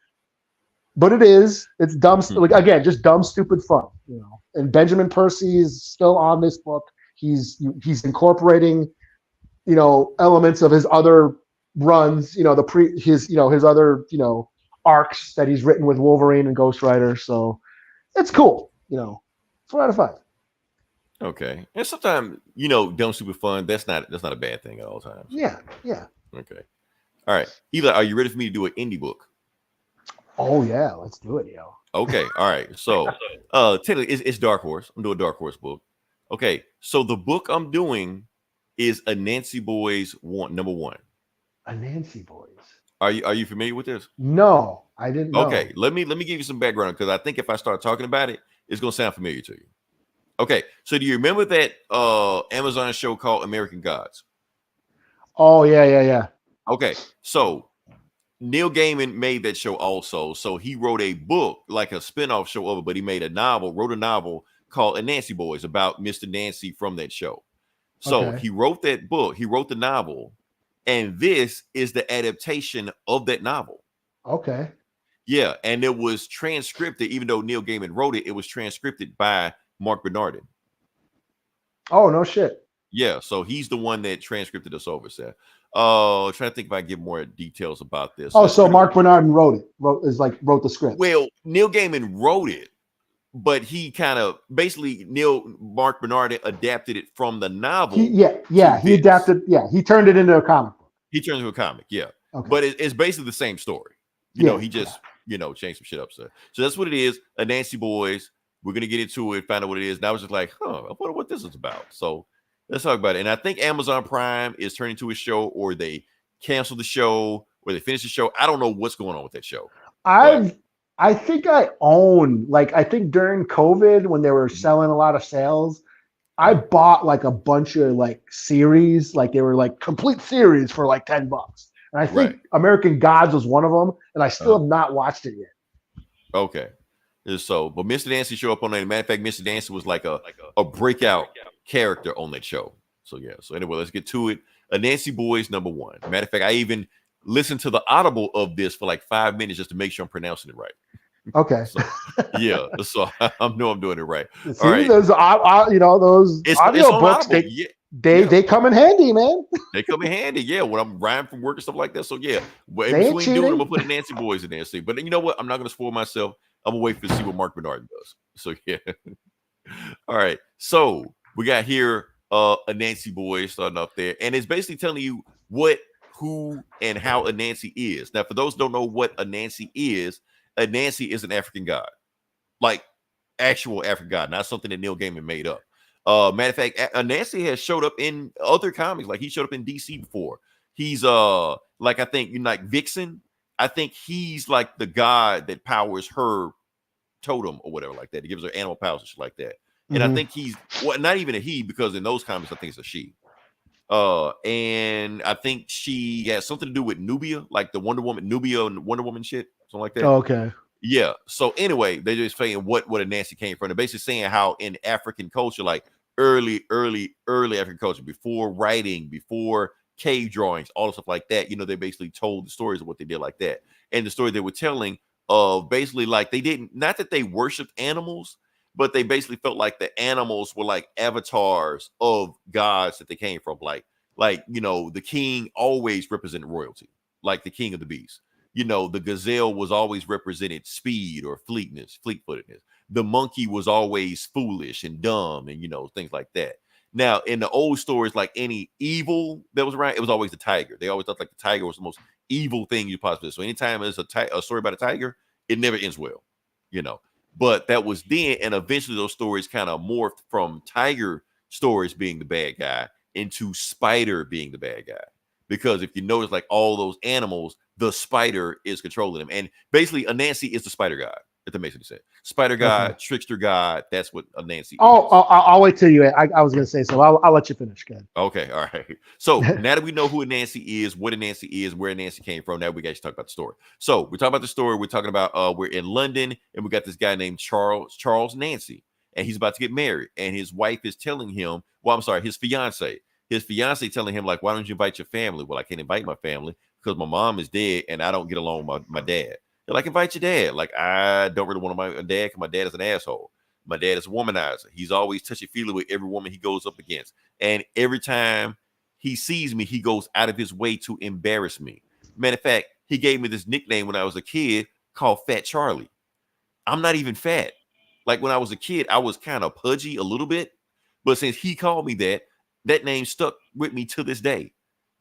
but it is. It's dumb. Like again, just dumb, stupid fun. And Benjamin Percy is still on this book. He's incorporating, elements of his other runs, his other, arcs that he's written with Wolverine and Ghost Rider. So it's cool. 4 out of 5. Okay. And sometimes, dumb, stupid fun, that's not a bad thing at all times. Yeah. Okay. All right. Eli, are you ready for me to do an indie book? Oh yeah, let's do it, yo. Okay. All right. So Taylor, it's Dark Horse. I'm doing a Dark Horse book. Okay. So the book I'm doing is ANANSI Boys number 1. ANANSI Boys. Are you familiar with this? No, I didn't know. Okay. Let me give you some background, because I think if I start talking about it, it's gonna sound familiar to you. Okay, so do you remember that Amazon show called American Gods? Oh, yeah. Okay, so Neil Gaiman made that show also. So he wrote a book, like a spinoff show of it, but he wrote a novel called ANANSI Boys about Mr. Nancy from that show. So He wrote that book, he wrote the novel, and this is the adaptation of that novel. Okay. Yeah, and it was transcribed, even though Neil Gaiman wrote it, it was transcribed by Mark Bernardin. Oh, no shit. Yeah, so he's the one that transcribed us over. So, trying to think if I give more details about this. Oh, so Mark Bernardin wrote it. Wrote the script. Well, Neil Gaiman wrote it, but he kind of Mark Bernardin adapted it from the novel. He adapted. Yeah, he turned it into a comic book. He turned it into a comic. Yeah, okay. But it's basically the same story. He just changed some shit up. So that's what it is. ANANSI Boys. We're going to get into it, find out what it is. And I was just like, I wonder what this is about. So let's talk about it. And I think Amazon Prime is turning to a show, or they canceled the show, or they finished the show. I don't know what's going on with that show. I think I own, I think during COVID when they were selling a lot of sales, I bought a bunch of series, they were complete series for $10. And I think American Gods was one of them. And I still have not watched it yet. Okay. So, but Mr. Nancy showed up on that. Matter of fact, Mr. Nancy was like a breakout character on that show. So yeah. So anyway, let's get to it. ANANSI Boys number 1. Matter of fact, I even listened to the audible of this for 5 minutes just to make sure I'm pronouncing it right. Okay. So, yeah. So I know I'm doing it right. See, all right. Those audio books, they come in handy, man. They come in handy. Yeah. When I'm riding from work and stuff like that. So yeah. Well, in between doing, I'm gonna put ANANSI Boys in there. See, but you know what? I'm not gonna spoil myself. I'm gonna wait to see what Mark Bernardin does. So yeah. All right. So we got here Anansi boy starting up there, and it's basically telling you what, who, and how Anansi is. Now, for those who don't know what Anansi is an African god, like actual African god, not something that Neil Gaiman made up. Matter of fact, Anansi has showed up in other comics, like he showed up in DC before. He's like, I think, you know, like Vixen. I think he's like the god that powers her totem or whatever like that. He gives her animal powers and shit like that. And I think he's, well, not even a he, because in those comics I think it's a she. And I think she has something to do with Nubia, like the Wonder Woman, Nubia and Wonder Woman shit, something like that. Oh, okay. Yeah. So anyway, they're just saying what Anansi came from. They're basically saying how in African culture, like early African culture, before writing, before cave drawings, all the stuff like that, you know, they basically told the stories of what they did like that. And the story they were telling of basically like they didn't, not that they worshipped animals, but they basically felt like the animals were like avatars of gods that they came from. Like, you know, the king always represented royalty, like the king of the beasts. You know, the gazelle was always represented speed or fleet-footedness. The monkey was always foolish and dumb and, you know, things like that. Now, in the old stories, like any evil that was around, it was always the tiger. They always thought like the tiger was the most evil thing you possibly. So anytime there's a story about a tiger, it never ends well, you know. But that was then, and eventually those stories kind of morphed from tiger stories being the bad guy into spider being the bad guy. Because if you notice, like all those animals, the spider is controlling them. And basically, Anansi is the spider god, if that makes any sense. Spider god, Okay. trickster god, that's what Anansi is. I'll wait till you. I was going to say so. I'll let you finish. Good. Okay, all right. So now that we know who Anansi is, what Anansi is, where Anansi came from, now we got to talk about the story. So we're talking about the story. We're talking about we're in London, and we got this guy named Charles Nancy, and he's about to get married, and his wife is telling him, well, I'm sorry, his fiance telling him, like, why don't you invite your family? Well, I can't invite my family because my mom is dead, and I don't get along with my dad. They're like, invite your dad. Like, I don't really want my dad because my dad is an asshole. My dad is a womanizer. He's always touchy-feely with every woman he goes up against. And every time he sees me, he goes out of his way to embarrass me. Matter of fact, he gave me this nickname when I was a kid called Fat Charlie. I'm not even fat. Like when I was a kid, I was kind of pudgy a little bit. But since he called me that, that name stuck with me to this day.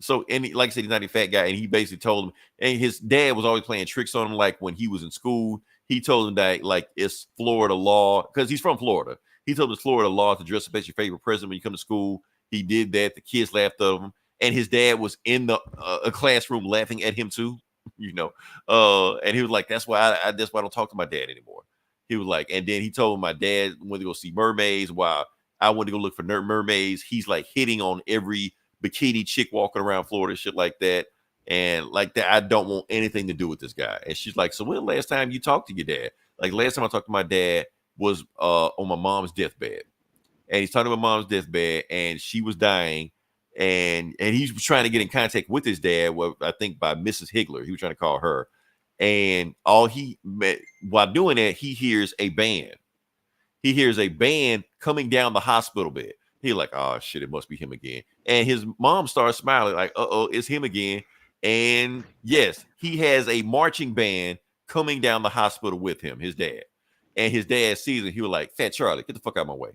So, and like I said, he's not a fat guy. And he basically told him, and his dad was always playing tricks on him. Like when he was in school, he told him that like it's Florida law, because he's from Florida. He told him it's Florida law to dress up as your favorite president when you come to school. He did that. The kids laughed at him. And his dad was in the a classroom laughing at him too, you know. And he was like, that's why I don't talk to my dad anymore. He was like, and then he told my dad went to go see mermaids while I went to go look for mermaids. He's like hitting on every bikini chick walking around Florida, shit like that. And like that, I don't want anything to do with this guy. And she's like, so when the last time you talked to your dad? Like last time I talked to my dad was on my mom's deathbed. And he's talking about my mom's deathbed, and she was dying. And he was trying to get in contact with his dad, well, I think by Mrs. Higgler. He was trying to call her. And all he met while doing that, he hears a band. He hears a band coming down the hospital bed. He's like, oh shit, it must be him again. And his mom starts smiling, like, uh-oh, it's him again. And yes, he has a marching band coming down the hospital with him, his dad. And his dad sees him. He was like, Fat Charlie, get the fuck out of my way.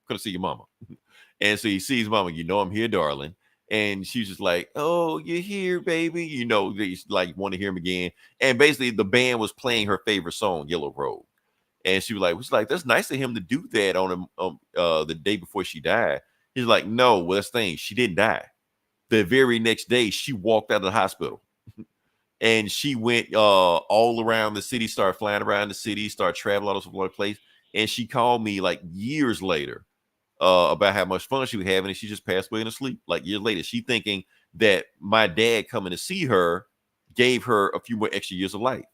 Gonna see your mama. And so he sees mama, you know, I'm here, darling. And she's just like, oh, you're here, baby. You know, they like want to hear him again. And basically the band was playing her favorite song, Yellow Robe. And she was like, that's nice of him to do that on him the day before she died. He's like, no, well, that's the thing. She didn't die. The very next day, she walked out of the hospital. And she went all around the city, started flying around the city, started traveling all over the place. And she called me like years later about how much fun she was having. And she just passed away in her sleep like years later. She thinking that my dad coming to see her gave her a few more extra years of life.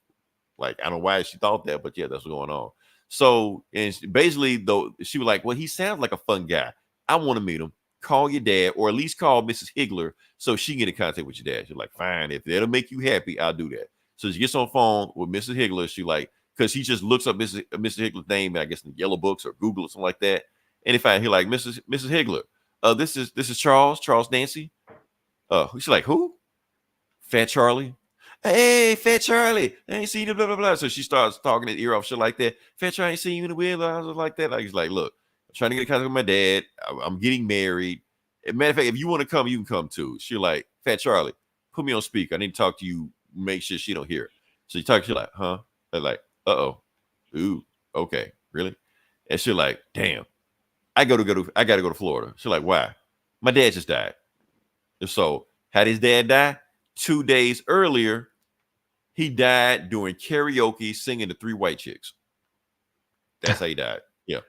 Like, I don't know why she thought that, but yeah, that's what's going on. So, and basically, though, she was like, well, he sounds like a fun guy. I want to meet him. Call your dad, or at least call Mrs. Higgler so she can get in contact with your dad. She's like, fine, if that'll make you happy, I'll do that. So she gets on the phone with Mrs. Higgler. She like, because he just looks up Mrs. Higgler's name, I guess, in the yellow books or Google or something like that. And if I hear like, Mrs. Higgler, this is Charles Nancy. She's like, who? Fat Charlie. Hey, Fat Charlie, I ain't seen you, blah, blah, blah. So she starts talking his ear off, shit like that. Fat Charlie, I ain't seen you in a while. I was like that. Like, he's like, look, trying to get in contact with my dad. I'm getting married. Matter of fact, if you want to come, you can come too. She's like, Fat Charlie, put me on speaker. I need to talk to you. Make sure she don't hear it. So you talk, she's like, huh? They're like, uh-oh. Ooh, okay, really? And she's like, damn, I gotta go to Florida. She's like, why? My dad just died. And so how did his dad die? 2 days earlier, he died doing karaoke singing to 3 white chicks. That's how he died. Yeah.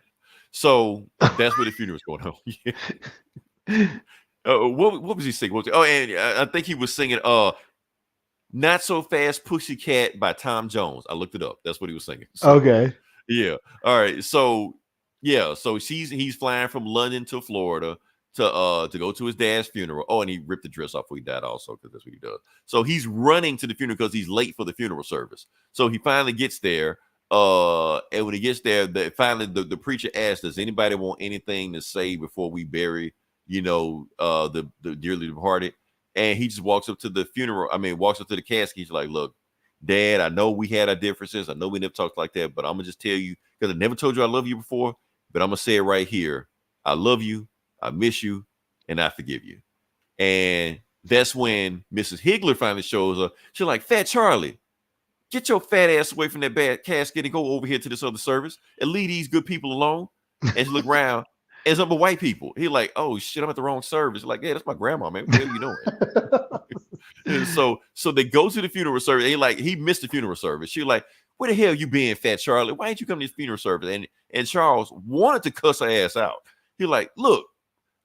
So that's where the funeral was going on. What was he singing? Oh, and I think he was singing Not So Fast Pussycat by Tom Jones. I looked it up. That's what he was singing. So, Okay. yeah. All right. So yeah. So he's flying from London to Florida to go to his dad's funeral. Oh, and he ripped the dress off when he died also, because that's what he does. So he's running to the funeral because he's late for the funeral service. So he finally gets there. And when he gets there, the preacher asks, does anybody want anything to say before we bury, the dearly departed? And he just walks up to the casket. He's like, look, Dad, I know we had our differences. I know we never talked like that, but I'm gonna just tell you, because I never told you I love you before, but I'm gonna say it right here. I love you, I miss you, and I forgive you. And that's when Mrs. Higgler finally shows up. She's like, Fat Charlie, get your fat ass away from that bad casket and go over here to this other service and leave these good people alone. And she look around, and some white people. He like, oh shit, I'm at the wrong service. Like, yeah, that's my grandma, man. What the hell are you doing? And so they go to the funeral service. He missed the funeral service. She like, where the hell you been, Fat Charlie? Why ain't you come to this funeral service? And Charles wanted to cuss her ass out. He like, look,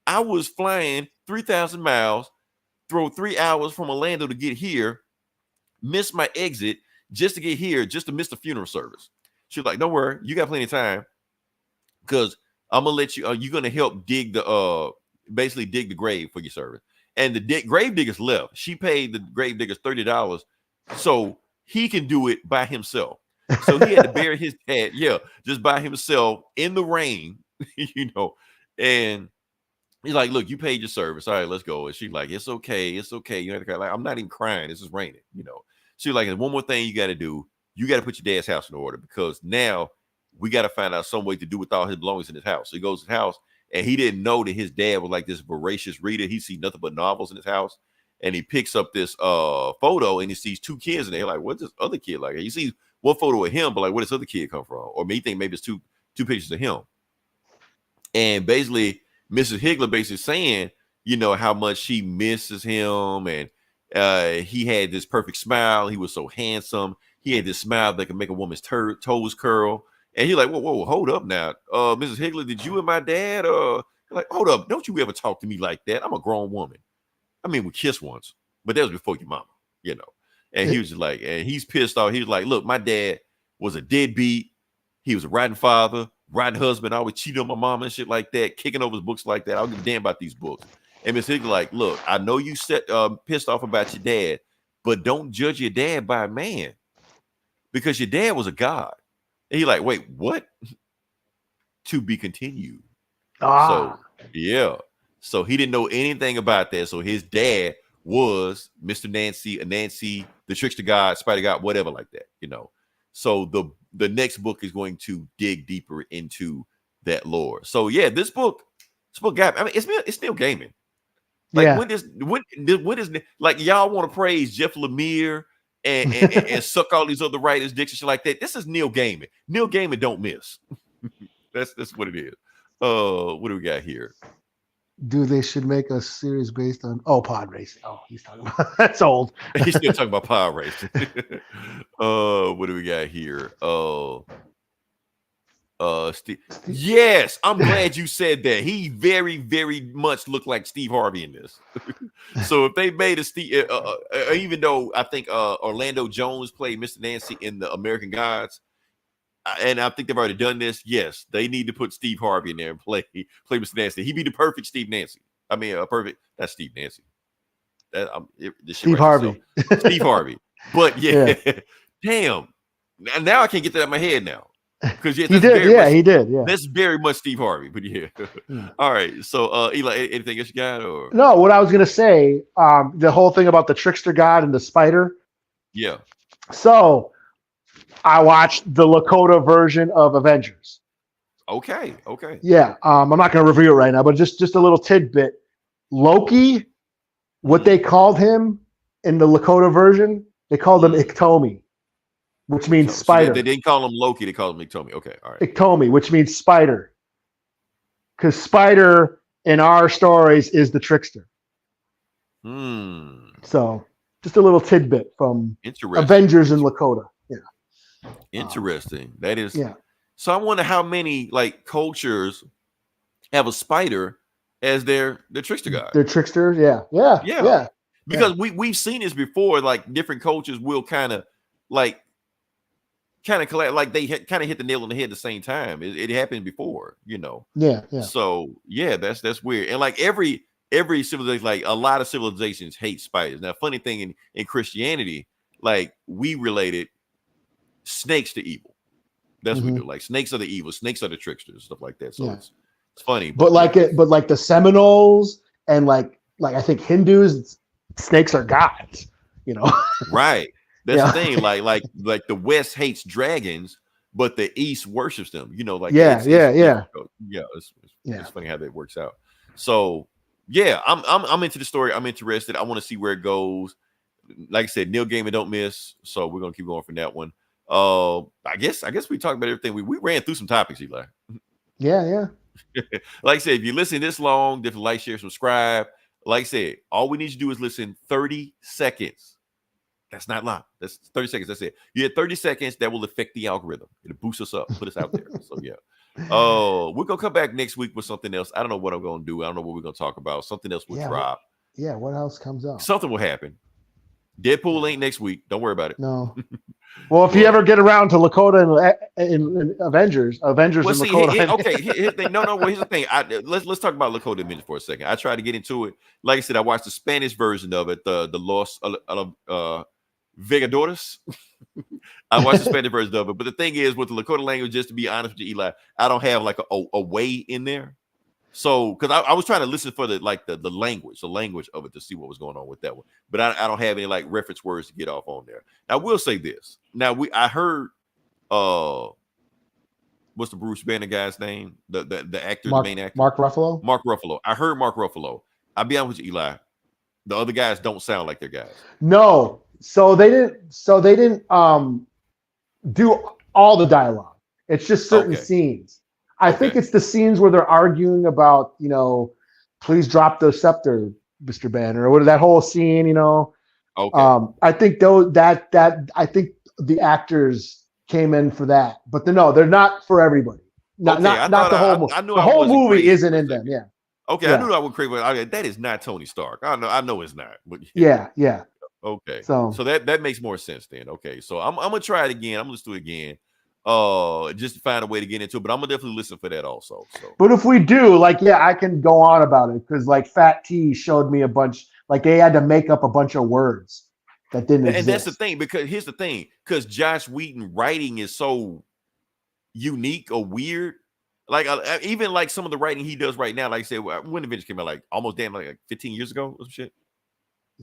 I was flying 3,000 miles, drove 3 hours from Orlando to get here, missed my exit just to get here, just to miss the funeral service. She's like, don't worry, you got plenty of time, because I'm gonna let you. You're gonna help dig the grave for your service. And the grave diggers left. She paid the grave diggers $30 so he can do it by himself. So he had to bury his dad, just by himself in the rain, And he's like, look, you paid your service. All right, let's go. And she's like, it's okay. You have to cry. Like, I'm not even crying. This is raining, She's like, and one more thing you got to do. You got to put your dad's house in order, because now we got to find out some way to do with all his belongings in his house. So he goes to his house, and he didn't know that his dad was like this voracious reader. He sees nothing but novels in his house. And he picks up this photo, and he sees 2 kids in there. Like, what's this other kid like? He sees one photo of him, but like, where does this other kid come from? Or he think maybe it's two pictures of him. And basically, Mrs. Higgler basically saying, how much she misses him. And he had this perfect smile. He was so handsome. He had this smile that could make a woman's toes curl. And he's like, whoa, hold up now. Mrs. Higgler, did you and my dad, like, hold up, don't you ever talk to me like that? I'm a grown woman. I mean, we kissed once, but that was before your mama, And he was just like, and he's pissed off. He was like, look, my dad was a deadbeat. He was a rotten father, rotten husband. I always cheated on my mom and shit like that, kicking over his books like that. I don't give a damn about these books. And Miss Higgler like, look, I know you pissed off about your dad, but don't judge your dad by a man, because your dad was a god. And he like, wait, what? To be continued. So, yeah. So he didn't know anything about that. So his dad was Mr. Nancy, Nancy, the trickster god, spider god, whatever like that, So the next book is going to dig deeper into that lore. So yeah, this book got, I mean, it's still gaming. Like, when is like, y'all want to praise Jeff Lemire and suck all these other writers' dicks and shit like that? This is Neil Gaiman. Neil Gaiman don't miss. That's what it is. What do we got here? They should make a series based on pod racing. Oh, he's talking about that's old. He's still talking about pod racing. What do we got here? Steve. Yes, I'm glad you said that. He very, very much looked like Steve Harvey in this. So if they made a Steve, even though I think Orlando Jones played Mr. Nancy in the American Gods, and I think they've already done this. Yes, they need to put Steve Harvey in there and play Mr. Nancy. He'd be the perfect Steve Nancy. I mean, that's Steve Nancy. Steve Harvey. Steve Harvey. But yeah. Damn. Now I can't get that out of my head now. Because he did. Yeah, that's very much Steve Harvey. But yeah. All right. So Eli, anything else you got? Or no? What I was gonna say, the whole thing about the trickster god and the spider. Yeah. So I watched the Lakota version of Avengers. Okay. Yeah, I'm not going to review it right now, but just a little tidbit. Loki, what they called him in the Lakota version, they called him Iktomi, which means So spider. they didn't call him Loki; they called him Iktomi. Okay, all right. Iktomi, which means spider, because spider in our stories is the trickster. So just a little tidbit from Avengers in Lakota. Yeah. Interesting. That is. Yeah. So I wonder how many like cultures have a spider as their trickster god. They're tricksters. Yeah. Because we've seen this before. Like different cultures will kind of collect, like they kind of hit the nail on the head at the same time. It happened before, you know. Yeah. So yeah, that's weird. And like every civilization, like a lot of civilizations hate spiders. Now, funny thing in Christianity, like we related snakes to evil. That's what we do. Like snakes are the evil, snakes are the tricksters, stuff like that. So it's funny. But like the Seminoles and like I think Hindus, snakes are gods, you know. Right. That's the thing. Like the West hates dragons, but the East worships them. You know, like it's funny how that works out. So yeah, I'm into the story. I'm interested. I want to see where it goes. Like I said, Neil Gaiman don't miss. So we're gonna keep going from that one. I guess we talked about everything. We ran through some topics, Eli. Yeah. Like I said, if you listen this long, definitely like, share, subscribe. Like I said, all we need you to do is listen 30 seconds. That's not long. That's 30 seconds. That's it. You had 30 seconds that will affect the algorithm. It'll boost us up, put us out there. So yeah. We're gonna come back next week with something else. I don't know what I'm gonna do. I don't know what we're gonna talk about. Something else will drop. What else comes up? Something will happen. Deadpool ain't next week. Don't worry about it. No. Well, if you ever get around to Lakota and Avengers in Lakota. Here's the thing. Let's talk about Lakota Avengers for a second. I tried to get into it. Like I said, I watched the Spanish version of it, the Los Vengadores. I watched the Spanish version of it, but the thing is, with the Lakota language, just to be honest with you, Eli, I don't have like a way in there. So, because I was trying to listen for the language of it to see what was going on with that one, but I don't have any like reference words to get off on there. Now, I will say this. Now, I heard what's the Bruce Banner guy's name? The actor, the main actor, Mark Ruffalo. Mark Ruffalo. I heard Mark Ruffalo. I'll be honest with you, Eli. The other guys don't sound like their guys. No, so they didn't do all the dialogue. It's just certain scenes. I think it's the scenes where they're arguing about, you know, please drop the scepter, Mr. Banner, or that whole scene, you know. Okay. I think I think the actors came in for that, but they're not for everybody. Not the whole movie. The whole movie isn't in them. Yeah. Okay, I knew I would crave it. That is not Tony Stark. I know it's not. But yeah. Okay. So that makes more sense then. Okay. So I'm gonna try it again. I'm gonna do it again. Just to find a way to get into it, but I'm gonna definitely listen for that also. So, but if we do, I can go on about it because like Fat T showed me a bunch. Like they had to make up a bunch of words that didn't exist. And that's the thing, because here's the thing, because Josh Whedon writing is so unique or weird. Like even like some of the writing he does right now, like I said, when Avengers came out, like almost like 15 years ago or some shit,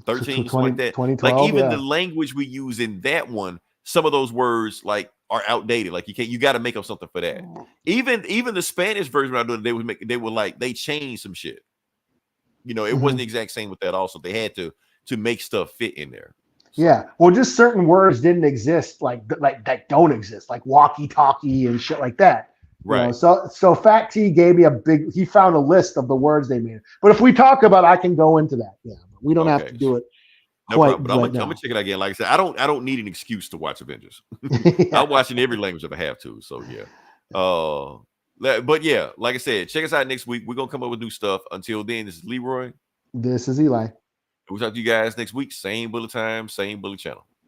13, something like that. 2012, like even the language we use in that one, some of those words like are outdated. Like you got to make up something for that. Even the Spanish version I doing, they changed some shit. You know, it wasn't the exact same with that. Also, they had to make stuff fit in there. So. Yeah, well, just certain words didn't exist, like that don't exist, like walkie-talkie and shit like that. Right. You know, so Fat T gave me he found a list of the words they made. But if we talk about it, I can go into that. Yeah, but we don't have to do it. No problem. But I'm gonna check it out again. Like I said, I don't need an excuse to watch Avengers. I'm watching every language if I have to. So yeah. But yeah, like I said, check us out next week. We're gonna come up with new stuff. Until then, this is Leroy. This is Eli. We'll talk to you guys next week. Same bullet time, same bullet channel.